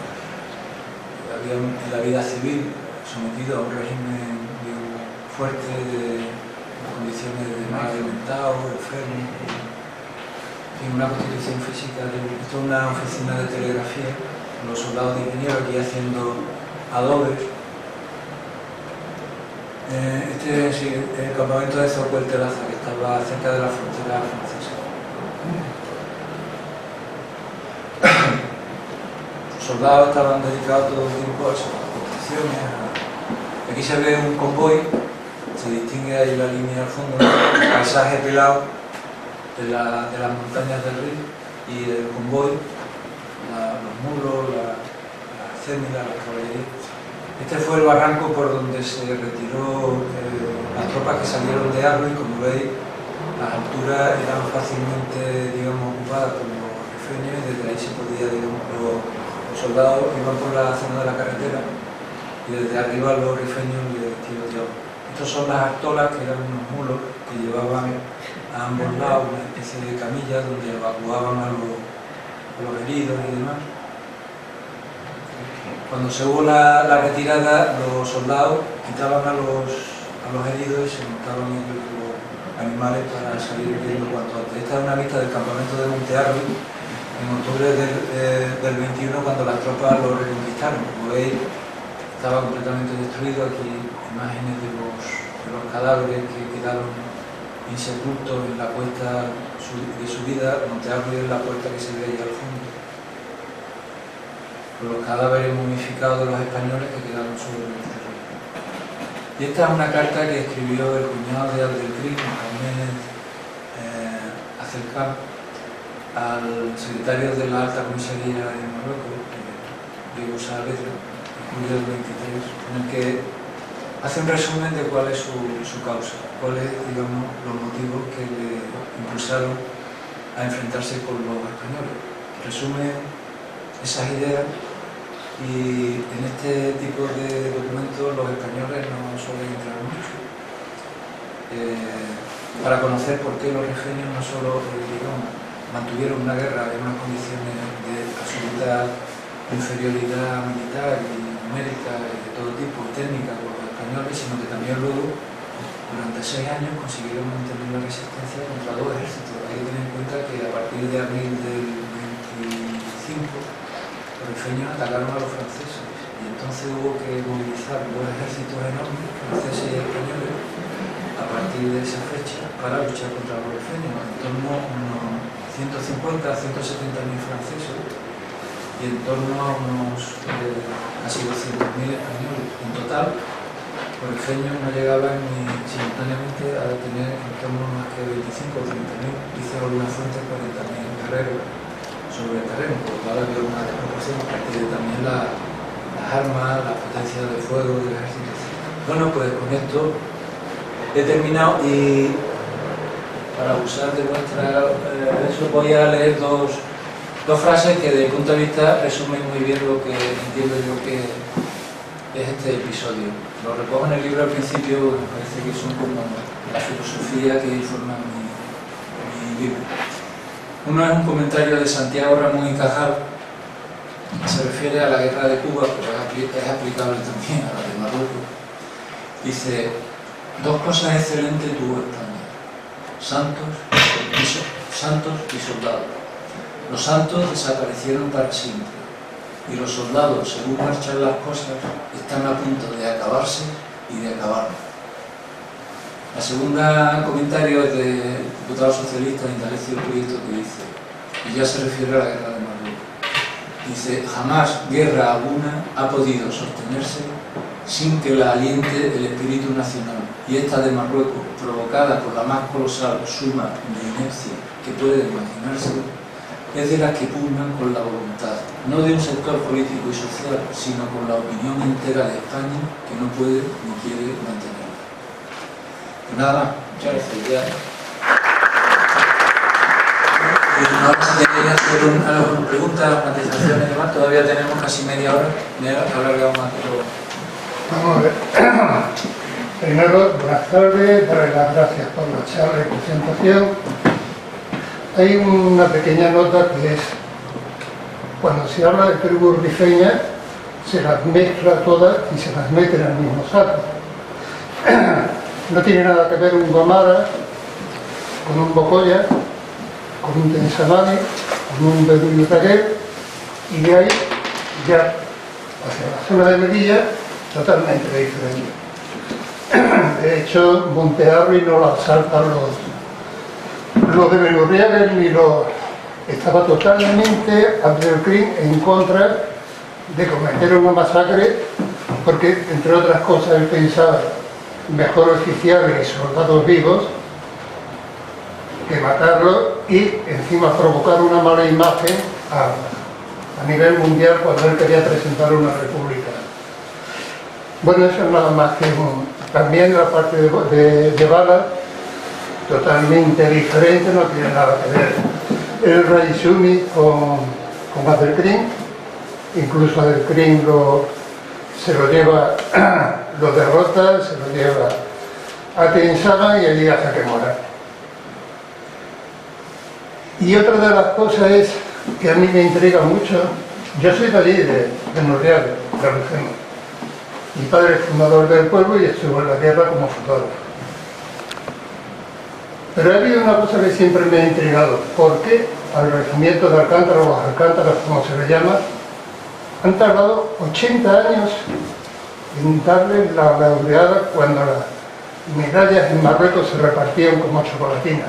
Speaker 2: Habían en la vida civil sometido a un régimen fuerte de condiciones de mal alimentado, enfermo, y una constitución física. Esto es una oficina de telegrafía, los soldados de ingenieros aquí haciendo adobes. Este es el campamento de Zocueltelaza, que estaba cerca de la frontera francesa. Los soldados estaban dedicados todo el tiempo a esas construcciones. Aquí se ve un convoy, se distingue ahí la línea al fondo, el paisaje pelado de las montañas del Rin, y el convoy, mulos, la cémila, la caballería. Este fue el barranco por donde se retiró las tropas que salieron de Arro, y como veis, las alturas eran fácilmente, digamos, ocupadas por los rifeños, y desde ahí se podía, digamos, los soldados iban por la zona de la carretera y desde arriba los rifeños les tiroteaban. Estos son las artolas, que eran unos mulos que llevaban a ambos lados una especie de camilla donde evacuaban a los heridos y demás. Cuando se hubo la retirada, los soldados quitaban a los heridos y se montaban en los animales para salir huyendo cuanto antes. Esta es una vista del campamento de Monte Arro en octubre del 21, cuando las tropas lo reconquistaron. Como veis, estaba completamente destruido. Aquí imágenes de los cadáveres que quedaron insepultos en la cuesta de subida. Monte Arro es la puerta que se ve ahí al fondo, con los cadáveres momificados de los españoles que quedaron sobre el terreno. Y esta es una carta que escribió el cuñado de Abdelkrim, Mohamed Acelcam, al secretario de la Alta Comisaría de Marruecos, Diego Saavedra, en julio del 23, en el que hace un resumen de cuál es su causa, cuáles, digamos, los motivos que le impulsaron a enfrentarse con los españoles. Resume esas ideas. Y en este tipo de documentos los españoles no suelen entrar mucho, para conocer por qué los rifeños no solo, digamos, mantuvieron una guerra en unas condiciones de absoluta inferioridad militar y numérica y de todo tipo, y técnica, con los españoles, sino que también luego, durante 6 años, consiguieron mantener la resistencia contra 2 ejércitos. Hay que tener en cuenta que a partir de abril del 25, los rifeños atacaron a los franceses, y entonces hubo que movilizar 2 ejércitos enormes, franceses y españoles, a partir de esa fecha, para luchar contra los rifeños. En torno a unos 150 a 170.000 franceses y en torno a unos casi 200.000 españoles. En total, los rifeños no llegaban ni simultáneamente a tener en torno a más que 25 o 30.000, dicen algunas fuentes 40.000 guerreros sobre el terreno, por lo cual había una desproporción, aparte de también las armas, la potencia de fuego del ejército. Bueno, pues con esto he terminado, y para abusar de vuestra eso, voy a leer dos frases que desde el punto de vista resumen muy bien lo que entiendo yo que es este episodio. Lo recojo en el libro al principio, me parece que son como la filosofía que informa mi libro. Uno es un comentario de Santiago Ramón y Cajal, que se refiere a la guerra de Cuba, pero es aplicable también a la de Marruecos. Dice: 2 cosas excelentes tuvo España: santos y soldados. Los santos desaparecieron para siempre, y los soldados, según marchan las cosas, están a punto de acabarse y de acabar. La segunda comentario es del diputado socialista Indalecio Prieto, que dice, y ya se refiere a la guerra de Marruecos, dice: jamás guerra alguna ha podido sostenerse sin que la aliente el espíritu nacional, y esta de Marruecos, provocada por la más colosal suma de inercia que puede imaginarse, es de las que pugnan con la voluntad, no de un sector político y social, sino con la opinión entera de España, que no puede ni quiere mantenerla. Nada, muchas gracias. Ahora si queréis hacer alguna pregunta, matizaciones y demás, todavía tenemos casi media hora, me he alargado más, pero...
Speaker 3: Vamos a ver. Primero, buenas tardes, darles las gracias por la charla y presentación. Hay una pequeña nota que es, cuando se habla de tribus rifeñas, se las mezcla todas y se las mete en el mismo saco. No tiene nada que ver un Gomara con un Bocoya, con un Tensamani, con un Beduino Taguer, y de ahí ya hacia la zona de Melilla totalmente diferente. De hecho, Monte Arro no lo asaltan los de Benurriaga, ni los... Estaba totalmente Abdelkrim en contra de cometer una masacre, porque, entre otras cosas, él pensaba mejor oficiales y soldados vivos que matarlos y encima provocar una mala imagen a nivel mundial cuando él quería presentar una república. Bueno, eso es nada más que también la parte de Bala, totalmente diferente, no tiene nada que ver el Raizumi con Adelkrim. Incluso Adelkrim se lo lleva, lo derrota, se lo lleva a Tensaba y allí hasta que muera. Y otra de las cosas es que a mí me intriga mucho. Yo soy de allí, de Norreal, de Rugema. Mi padre es fundador del pueblo y estuvo en la guerra como fotógrafo. Pero ha habido una cosa que siempre me ha intrigado. ¿Por qué al regimiento de Alcántara, o los Alcántaras, como se le llama, han tardado 80 años en darle la laureada cuando las medallas en Marruecos se repartían como chocolatinas?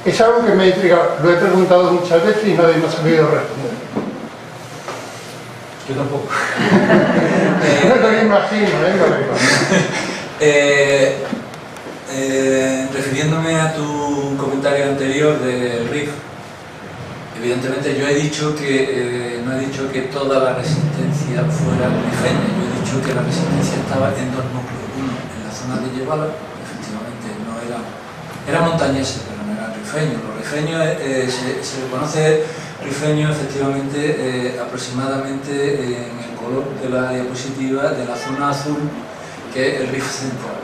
Speaker 3: Es algo que me ha intrigado. Lo he preguntado muchas veces y nadie me ha sabido responder.
Speaker 2: Yo tampoco.
Speaker 3: No lo imagino, no lo imagino.
Speaker 2: Refiriéndome a tu comentario anterior del RIF, evidentemente yo he dicho que no he dicho que toda la resistencia fuera rifeña, yo he dicho que la resistencia estaba en dos núcleos. Uno, en la zona de Yebala, efectivamente no eran montañeses, pero no eran rifeños. Los rifeños se le conoce rifeño efectivamente aproximadamente en el color de la diapositiva de la zona azul, que es el Rif central.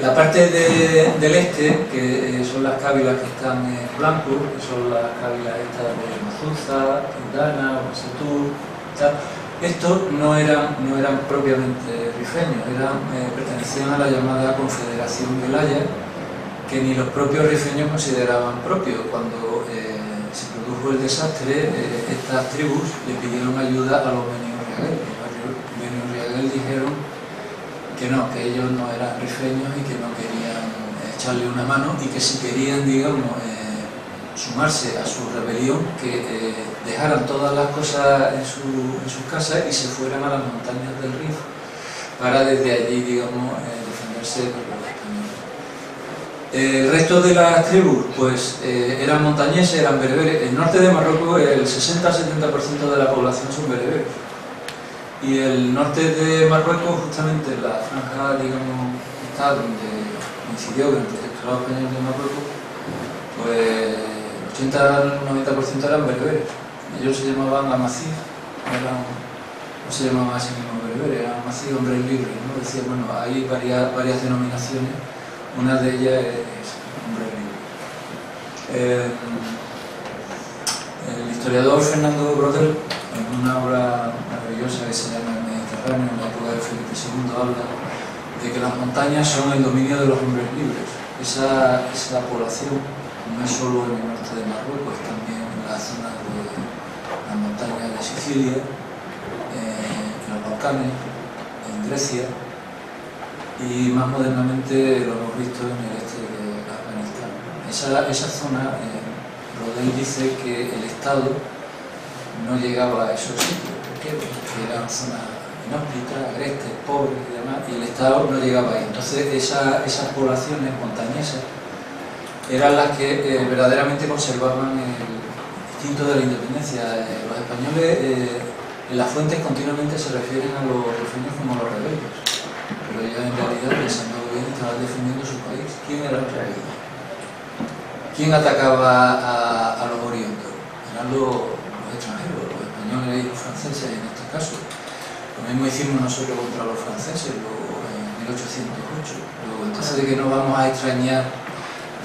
Speaker 2: La parte del este, que son las cávilas que están en blanco, que son las cávilas estas de Mazuza, Quintana, Setur, tal, estos no eran propiamente rifeños, pertenecían a la llamada Confederación Velaya, que ni los propios rifeños consideraban propio. Cuando se produjo el desastre, estas tribus le pidieron ayuda a los Beni Riaguel. Los Beni Riaguel dijeron que no, que ellos no eran rifeños y que no querían echarle una mano, y que si querían, digamos, sumarse a su rebelión, que dejaran todas las cosas en sus casas y se fueran a las montañas del Rif para desde allí, digamos, defenderse de los españoles. El resto de las tribus pues eran montañeses, eran bereberes. En el norte de Marruecos el 60-70% de la población son bereberes. Y el norte de Marruecos, justamente la franja, digamos, está donde incidió el protectorado español de Marruecos, pues 80-90% eran bereberes. Ellos se llamaban amazigh, no se llamaban así mismos bereberes, eran amazigh, hombres libres, ¿no? Decía, bueno, hay varias denominaciones, una de ellas es hombres libres. El historiador Fernando Brodel, en una obra maravillosa que se llama El Mediterráneo, en la época de Felipe II, habla de que las montañas son el dominio de los hombres libres. Esa población no es solo en el norte de Marruecos, es también en la zona de las montañas de Sicilia, en los Balcanes, en Grecia, y más modernamente lo hemos visto en el este de Afganistán. Esa zona, Brodel dice que el Estado no llegaba a esos sitios. ¿Por qué? Porque eran zonas inhóspitas, agrestes, pobres y demás, y el Estado no llegaba ahí. Entonces esas poblaciones montañesas eran las que verdaderamente conservaban el instinto de la independencia. Los españoles en las fuentes continuamente se refieren a los rifeños como los rebeldes, pero ya en realidad, pensando bien, estaban defendiendo su país. ¿Quién era el rebelde? ¿Quién atacaba a los oriundos? Eran los extranjeros, los españoles y los franceses en este caso. Lo mismo hicimos nosotros contra los franceses luego en 1808. Luego, entonces, ¿de qué nos vamos a extrañar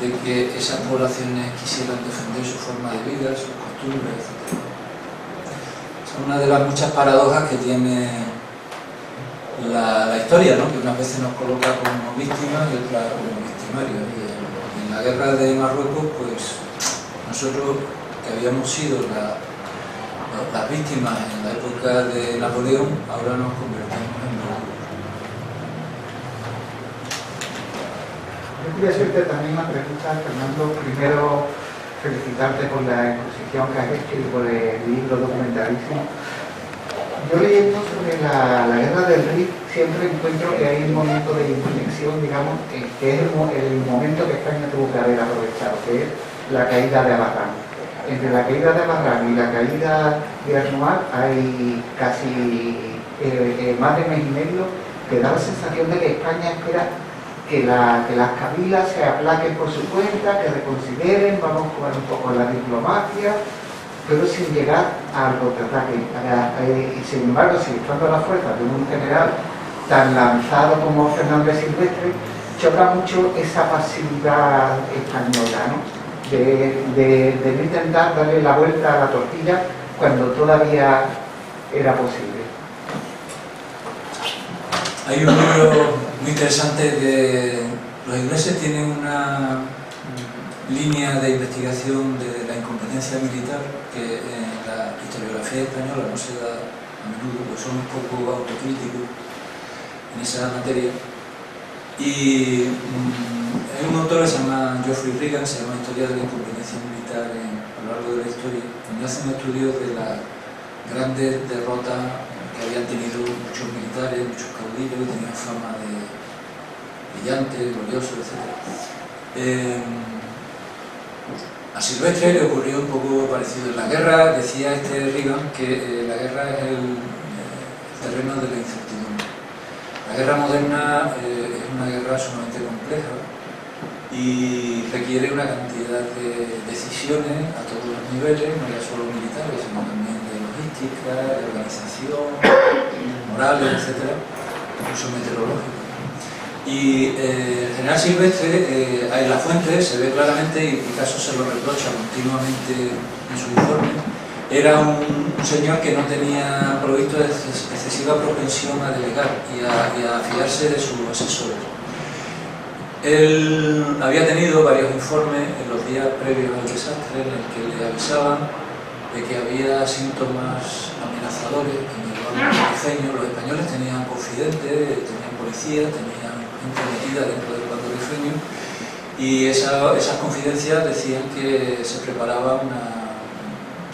Speaker 2: de que esas poblaciones quisieran defender su forma de vida, sus costumbres, etc.? Es una de las muchas paradojas que tiene la historia, ¿no? Que unas veces nos coloca como víctimas y otras como victimarios. Y en la guerra de Marruecos, pues nosotros, que habíamos sido las víctimas en la época de Napoleón, ahora nos convertimos en verdugos.
Speaker 1: Yo quería hacerte también una pregunta, Fernando. Primero, felicitarte por la exposición que has hecho y por el libro documentalísimo. Yo leyendo sobre la guerra del Rif, siempre encuentro que hay un momento de inflexión, digamos, que es el momento que España tuvo que haber aprovechado, que es la caída de Alacant. entre la caída de Barran y la caída de Arnual hay casi más de mes y medio, que da la sensación de que España espera que las cabilas se aplaquen por su cuenta, que reconsideren, vamos a jugar un poco la diplomacia, pero sin llegar al contraataque. Y sin embargo, si estando las fuerzas de un general tan lanzado como Fernández Silvestre, choca mucho esa pasividad española, ¿no? De no intentar darle la vuelta a la tortilla cuando todavía era posible.
Speaker 2: Hay un libro muy interesante de los ingleses, tienen una línea de investigación de la incompetencia militar que en la historiografía española no se da a menudo, porque son un poco autocríticos en esa materia. Y hay un autor que se llama Geoffrey Regan, se llama Historia de la incompetencia militar a lo largo de la historia, donde hace un estudio de las grandes derrotas que habían tenido muchos militares, muchos caudillos, que tenían fama de brillantes, gloriosos, etc. A Silvestre le ocurrió un poco parecido. En la guerra, decía Regan, que la guerra es el terreno de la incertidumbre. La guerra moderna es una guerra sumamente compleja y requiere una cantidad de decisiones a todos los niveles, no ya solo militares, sino también de logística, de organización, morales, etc., incluso meteorológico. Y el general Silvestre, en la fuente se ve claramente, y Picasso se lo reprocha continuamente en su informe, era un señor que no tenía provisto de excesiva propensión a delegar y a fiarse de sus asesores. Él había tenido varios informes en los días previos al desastre en el que le avisaban de que había síntomas amenazadores en el bando rifeño. Los españoles tenían confidentes, tenían policía, tenían gente metida dentro del bando rifeño, y esas confidencias decían que se preparaba una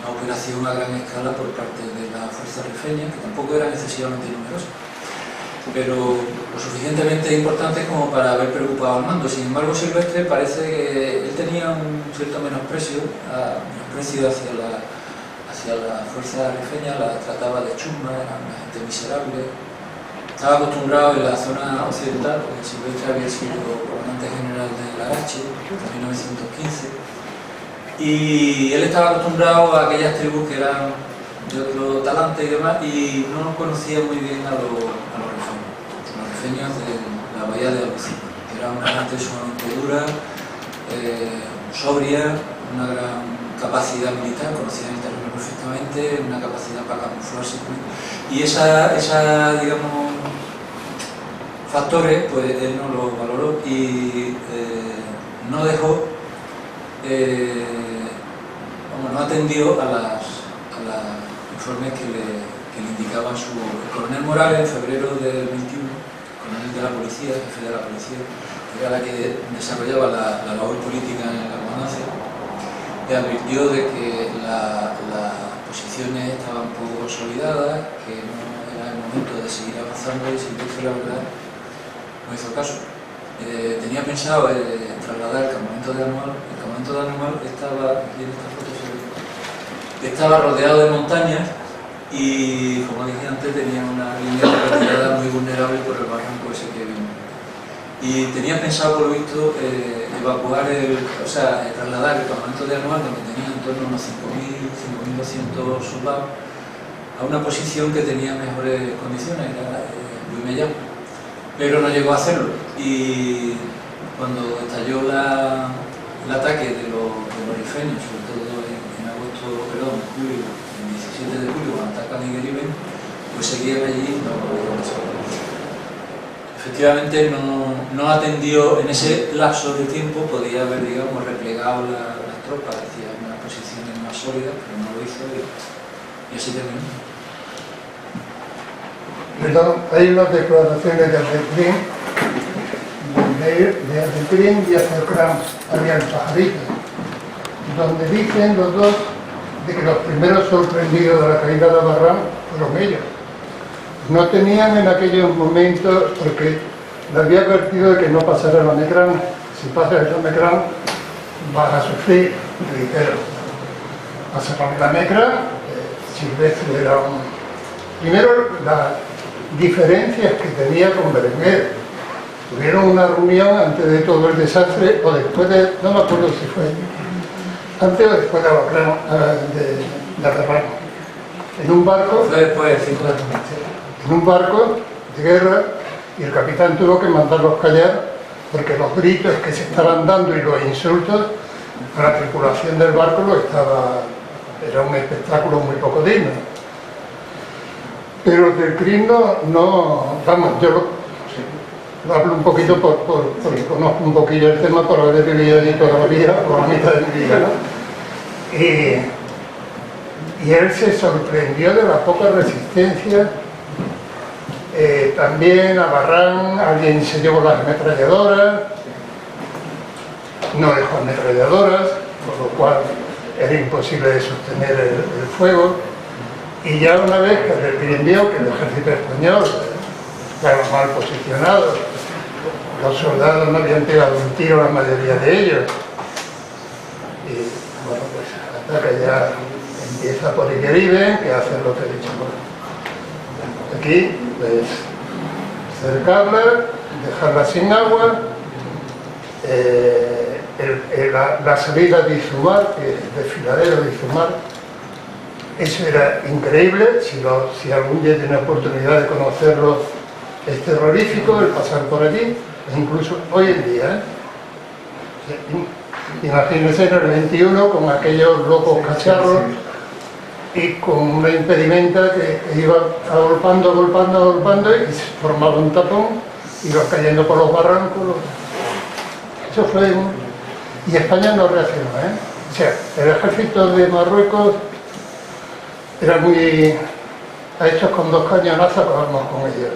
Speaker 2: operación a gran escala por parte de la fuerza rifeña, que tampoco eran excesivamente numerosas, pero lo suficientemente importantes como para haber preocupado al mando. Sin embargo, Silvestre parece que él tenía un cierto menosprecio hacia la fuerza rifeña, la trataba de chusma, era una gente miserable. Estaba acostumbrado en la zona occidental, porque Silvestre había sido comandante general de Larache en 1915, y él estaba acostumbrado a aquellas tribus que eran de otro talante y demás, y no conocía muy bien a los rifeños de la bahía de Alucín, que era una gente sumamente dura, sobria, una gran capacidad militar, conocían el terreno perfectamente, una capacidad para camuflarse, y digamos, factores, pues él no los valoró y no dejó, no atendió a los informes que le indicaban el coronel Morales en febrero del 21, coronel de la policía, jefe de la policía, que era la que desarrollaba la labor política en la comandancia, le advirtió de que las posiciones estaban poco consolidadas, que no era el momento de seguir avanzando, y Silvestre, la verdad, no hizo caso. Tenía pensado trasladar el campamento de Anual. El campamento de Anual estaba, aquí en esta foto se ve, estaba rodeado de montañas y, como dije antes, tenía una línea de retirada muy vulnerable por el barranco ese que vimos. Y tenía pensado, por lo visto, trasladar el campamento de Anual, donde tenía en torno a unos 5.200 soldados, a una posición que tenía mejores condiciones, era Buimellán, pero no llegó a hacerlo. Y cuando estalló el ataque de los rifeños, sobre todo en julio, el 17 de julio, cuando atacan Igueriben, pues seguían allí. Efectivamente no atendió en ese lapso de tiempo, podía haber, digamos, replegado las tropas hacia unas posiciones más sólidas, pero no lo hizo y así terminó.
Speaker 3: Perdón, hay unas declaraciones de Abdelkrim, de Abdelkrim y Azercram, alias Pajarito, donde dicen los dos de que los primeros sorprendidos de la caída de Barran fueron ellos. No tenían en aquellos momentos, porque le había advertido de que no pasara el Amekrán. Si pasa el Amekrán, vas a sufrir, le dijeron. a Serrano la Necra. Silvestre era un... Primero, las diferencias que tenía con Berenguer. Tuvieron una reunión antes de todo el desastre, o después de... no me acuerdo si fue antes o después de Serrano. En un barco...
Speaker 2: Fue después del 5 de mayo.
Speaker 3: En un barco de guerra, y el capitán tuvo que mandarlos callar porque los gritos que se estaban dando y los insultos a la tripulación del barco era un espectáculo muy poco digno. Pero del crimen no, vamos, yo lo hablo un poquito porque conozco un poquillo el tema por haber vivido allí toda la vida, por la mitad de mi vida, ¿no? Y él se sorprendió de la poca resistencia. También a Barrán alguien se llevó las ametralladoras, no dejó ametralladoras, por lo cual era imposible de sostener el fuego. Y ya una vez que reprimió que el ejército español estaba mal posicionado, los soldados no habían pegado un tiro a la mayoría de ellos, y bueno, pues hasta que ya empieza por el que viven, que hacen lo que he dicho. Aquí, pues, cercarla, dejarla sin agua, la salida de Izumar, que es desfiladero de Izumar, eso era increíble. Si algún día tiene oportunidad de conocerlo, es terrorífico el pasar por allí, incluso hoy en día. Imagínense en el 21 con aquellos locos cacharros y con una impedimenta que iba agolpando y se formaba un tapón, iba cayendo por los barrancos. Eso fue... Y España no reaccionó, ¿eh? O sea, el ejército de Marruecos era muy... a hechos con 2 cañonazos acabamos con ellos.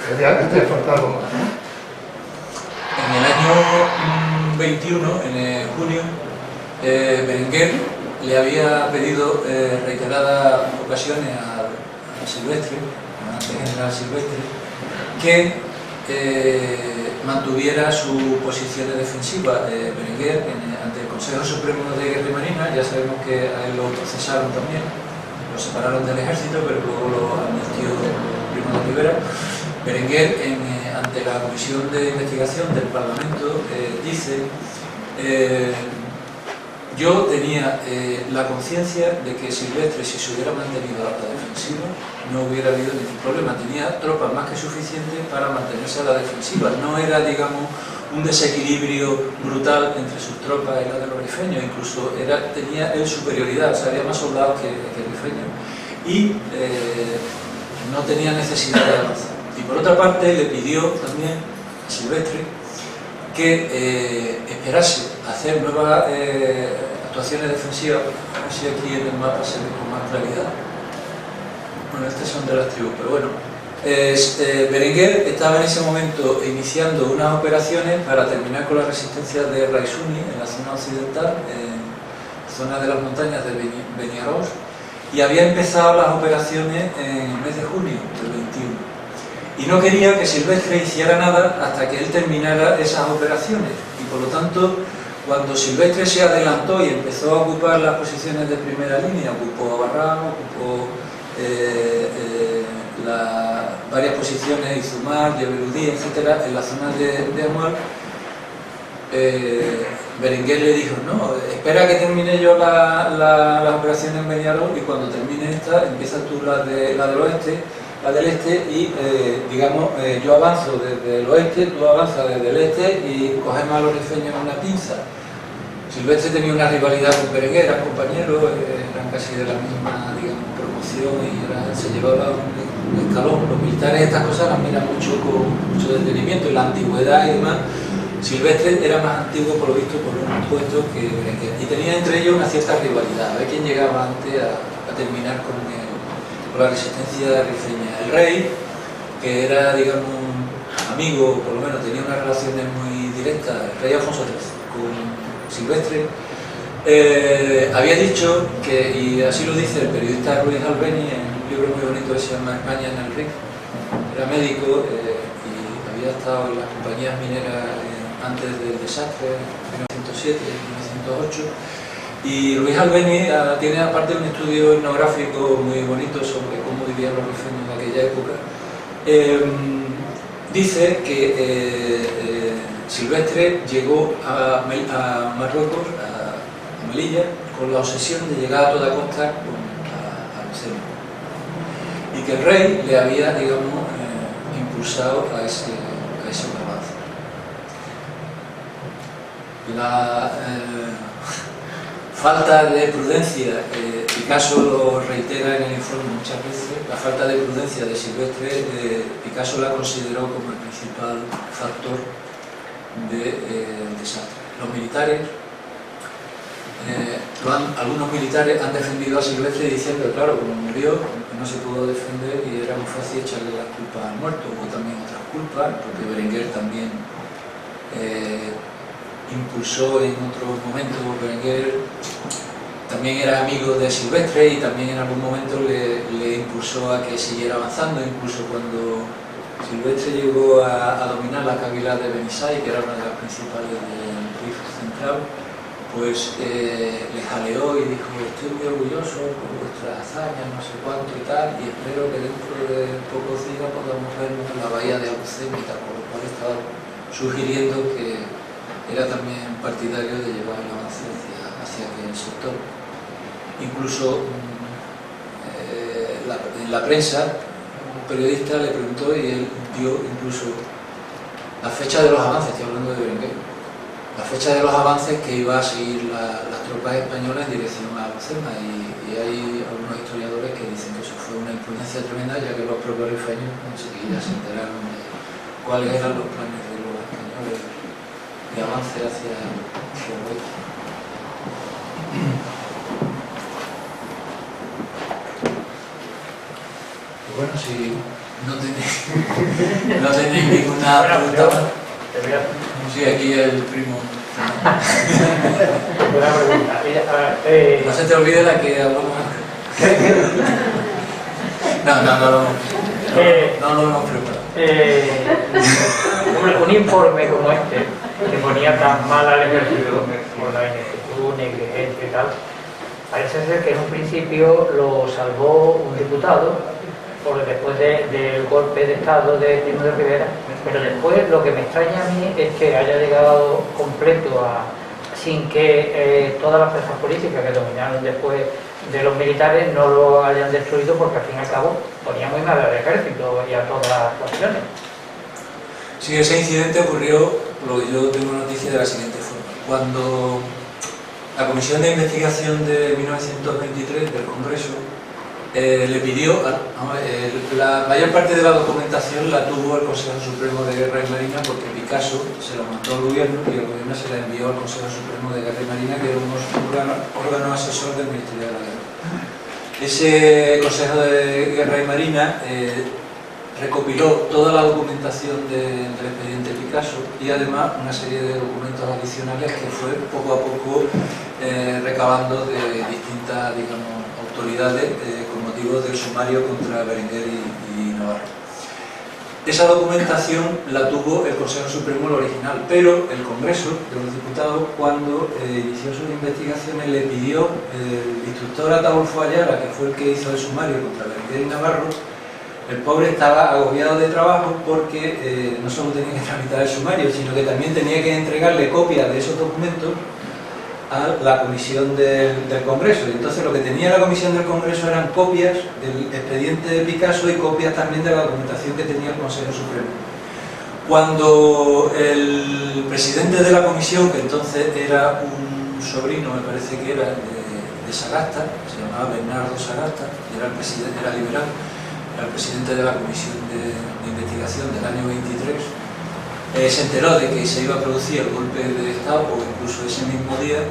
Speaker 3: Sería antes falta algo más, ¿no?
Speaker 2: En el año 21, en junio, Berenguer le había pedido reiteradas ocasiones a Silvestre, al general Silvestre, que mantuviera su posición defensiva. Berenguer, ante el Consejo Supremo de Guerra y Marina, ya sabemos que a él lo procesaron también, lo separaron del ejército, pero luego lo amnistió Primo de Rivera. Berenguer, ante la Comisión de Investigación del Parlamento, dice: yo tenía la conciencia de que Silvestre, si se hubiera mantenido a la defensiva, no hubiera habido ningún problema. Tenía tropas más que suficientes para mantenerse a la defensiva. No era, digamos, un desequilibrio brutal entre sus tropas y las de los rifeños. Incluso tenía él superioridad, o sea, había más soldados que rifeños. Y no tenía necesidad de avanzar. Y por otra parte, le pidió también a Silvestre que esperase a hacer nuevas actuaciones defensivas. A ver si aquí en el mapa se ve con más claridad. Bueno, estas son de las tribus, pero bueno. Berenguer estaba en ese momento iniciando unas operaciones para terminar con la resistencia de Raisuni en la zona occidental, zona de las montañas de Beniarós, y había empezado las operaciones en el mes de junio del 21. Y no quería que Silvestre hiciera nada hasta que él terminara esas operaciones. Y por lo tanto, cuando Silvestre se adelantó y empezó a ocupar las posiciones de primera línea, ocupó Barrán, ocupó varias posiciones, Izumar, Yeberudí, etc., en la zona de Amual, Berenguer le dijo: no, espera que termine yo las operaciones en Beniarós, y cuando termine esta, empiezas tú la del oeste, la del este, y digamos, yo avanzo desde el oeste, tú avanzas desde el este, y cogemos a los rifeños en una pinza. Silvestre tenía una rivalidad con Berenguer, eran compañeros, eran casi de la misma, digamos, promoción, y se llevaba un escalón. Los militares estas cosas las miran mucho con mucho detenimiento, y la antigüedad y demás. Silvestre era más antiguo, por lo visto, por un puesto que Berenguer, y tenía entre ellos una cierta rivalidad, a ver quién llegaba antes a terminar con la resistencia rifeña. El rey, que era, digamos, amigo, por lo menos tenía unas relaciones muy directas, el rey Alfonso XIII con Silvestre, había dicho que, y así lo dice el periodista Ruiz Albeni en un libro muy bonito que se llama España en el RIC, era médico y había estado en las compañías mineras antes del desastre, en 1907 y 1908, Y Luis Albéniz tiene aparte un estudio etnográfico muy bonito sobre cómo vivían los rifeños de aquella época. Dice que Silvestre llegó a Marruecos, a Melilla, con la obsesión de llegar a toda costa a Alcemo. Y que el rey le había, digamos, impulsado a ese avance. La falta de prudencia, Picasso lo reitera en el informe muchas veces, la falta de prudencia de Silvestre, Picasso la consideró como el principal factor del desastre. Los militares, algunos militares han defendido a Silvestre diciendo, claro, como murió, no se pudo defender y era muy fácil echarle las culpas al muerto. Hubo también otras culpas, porque Berenguer también impulsó en otros momentos. Berenguer también era amigo de Silvestre y también en algún momento le impulsó a que siguiera avanzando, incluso cuando Silvestre llegó a dominar la cabilá de Benissai, que era una de las principales del Rif central, pues le jaleó y dijo: estoy muy orgulloso por vuestras hazañas, no sé cuánto y tal, y espero que dentro de pocos días podamos vernos en la bahía de Alcemo y tal, por lo cual estaba sugiriendo que era también partidario de llevar el avance hacia aquel sector. Incluso en la prensa un periodista le preguntó y él dio incluso la fecha de los avances, estoy hablando de Berenguer, la fecha de los avances que iba a seguir las tropas españolas en dirección a Alcemo, y hay algunos historiadores que dicen que eso fue una imprudencia tremenda, ya que los propios rifeños enseguida se enteraron de cuáles eran los planes de los españoles de avance hacia el oeste. Bueno, si no tenéis ninguna pregunta más. Sí, aquí el primo.
Speaker 4: Buena pregunta.
Speaker 2: No se te olvide la que hablamos antes. No lo hemos preparado.
Speaker 4: Un informe como este, que ponía tan mal al ejército por la ineptitud, negligencia y tal, parece ser que en un principio lo salvó un diputado después del golpe de Estado de Primo de Rivera, pero después lo que me extraña a mí es que haya llegado completo sin que todas las fuerzas políticas que dominaron después de los militares no lo hayan destruido, porque al fin y al cabo ponía muy mal al ejército y a todas las cuestiones.
Speaker 2: Sí, ese incidente ocurrió, por lo que yo tengo noticia, de la siguiente forma. Cuando la Comisión de Investigación de 1923 del Congreso le pidió, la mayor parte de la documentación la tuvo el Consejo Supremo de Guerra y Marina, porque Picasso se la mandó al gobierno y el gobierno se la envió al Consejo Supremo de Guerra y Marina, que era un órgano asesor del Ministerio de la Guerra. Ese Consejo de Guerra y Marina recopiló toda la documentación del expediente Picasso y además una serie de documentos adicionales que fue poco a poco recabando de distintas, digamos, autoridades con motivo del sumario contra Berenguer y Navarro. Esa documentación la tuvo el Consejo Supremo, el original, pero el Congreso de los Diputados, cuando inició sus investigaciones, le pidió el instructor Ataulfo Ayala, que fue el que hizo el sumario contra Berenguer y Navarro. El pobre estaba agobiado de trabajo porque no solo tenía que tramitar el sumario, sino que también tenía que entregarle copias de esos documentos a la comisión del Congreso. Y entonces lo que tenía la comisión del Congreso eran copias del expediente de Picasso y copias también de la documentación que tenía el Consejo Supremo. Cuando el presidente de la comisión, que entonces era un sobrino, me parece que era de Sagasta, se llamaba Bernardo Sagasta, era liberal, era el presidente de la comisión de investigación del año 23, se enteró de que se iba a producir el golpe de Estado, o incluso ese mismo día,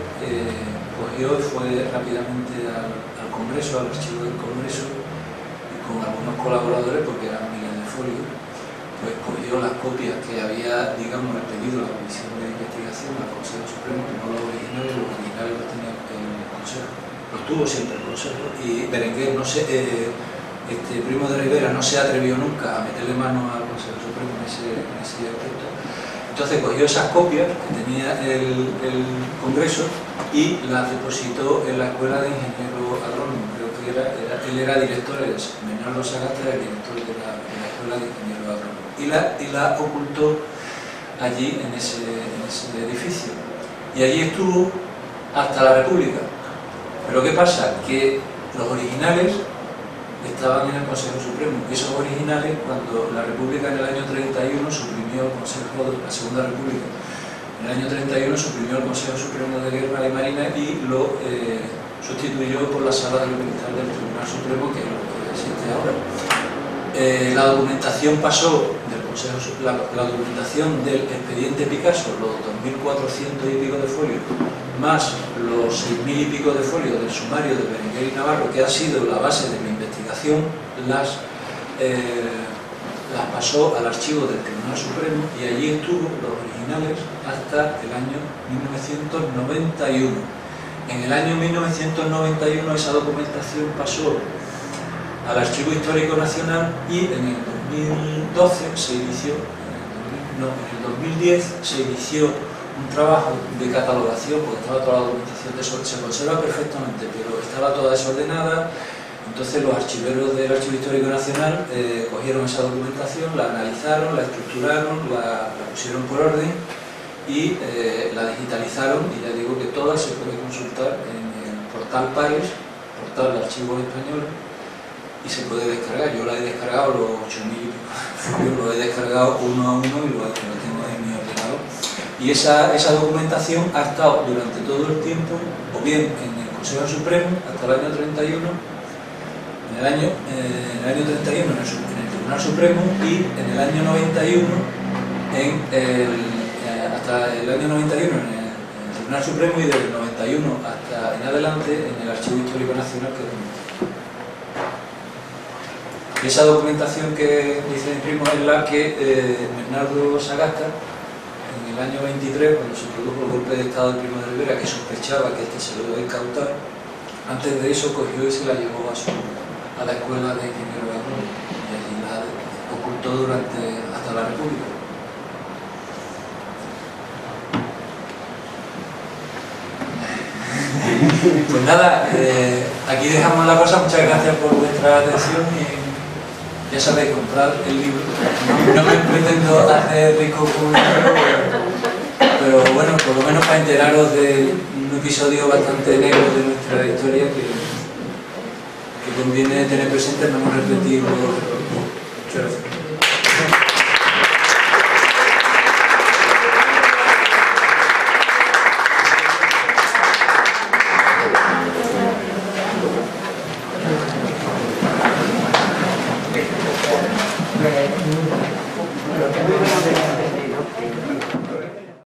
Speaker 2: cogió y fue rápidamente al Congreso, al archivo del Congreso, y con algunos colaboradores, porque eran Miguel de Folio, pues cogió las copias que había, digamos, pedido la Comisión de Investigación al Consejo Supremo, que no los originales los tenía el Consejo, los tuvo siempre el Consejo, y Berenguer, Primo de Rivera, no se atrevió nunca a meterle mano al Consejo Supremo en ese aspecto. Entonces cogió esas copias que tenía el Congreso y las depositó en la Escuela de Ingeniero Agrónomo. Creo que él era director, Bernardo Sagasta era el director de la Escuela de Ingeniero Agrónomo. Y la ocultó allí en ese edificio. Y allí estuvo hasta la República. Pero ¿qué pasa? Que los originales estaban en el Consejo Supremo. Y esos originales, cuando la República en el año 31 suprimió el Consejo de la Segunda República, en el año 31 suprimió el Consejo Supremo de Guerra y Marina y lo sustituyó por la Sala de lo Militar del Tribunal Supremo, que es lo que existe ahora. La documentación pasó del Consejo, la documentación del expediente Picasso, los 2.400 y pico de folios, más los 6.000 y pico de folios del sumario de Berenguer y Navarro, que ha sido la base de mi investigación, las pasó al archivo del Tribunal Supremo y allí estuvo los originales hasta el año 1991. En el año 1991 esa documentación pasó al Archivo Histórico Nacional y en el 2012 se inició, en el 2010 se inició un trabajo de catalogación, porque estaba toda la documentación, se conserva perfectamente, pero estaba toda desordenada. Entonces los archiveros del Archivo Histórico Nacional cogieron esa documentación, la analizaron, la estructuraron, la pusieron por orden y la digitalizaron, y ya digo que toda se puede consultar en el portal PAES, portal de archivos españoles, y se puede descargar. Yo la he descargado, los 8.000 y pico, yo lo he descargado uno a uno y lo tengo en mi ordenador. Y esa documentación ha estado durante todo el tiempo, o bien en el Consejo Supremo hasta el año 31, en el año 31 en el Tribunal Supremo, y en el año 91 hasta el año 91 en el Tribunal Supremo, y desde el 91 hasta en adelante en el Archivo Histórico Nacional, que es donde está. Y esa documentación que dice mi primo es la que Bernardo Sagasta, en el año 23, cuando se produjo el golpe de Estado del Primo de Rivera, que sospechaba que se lo iba a incautar, antes de eso cogió y se la llevó a la Escuela de Ingeniero Agrónomo, y allí la ocultó hasta la República. Pues nada, aquí dejamos la cosa. Muchas gracias por vuestra atención y ya sabéis, comprar el libro. No me pretendo hacer rico con pero bueno, por lo menos para enteraros de un episodio bastante negro de nuestra historia que conviene tener presente, no repetir los errores. Muchas gracias.
Speaker 1: Lo que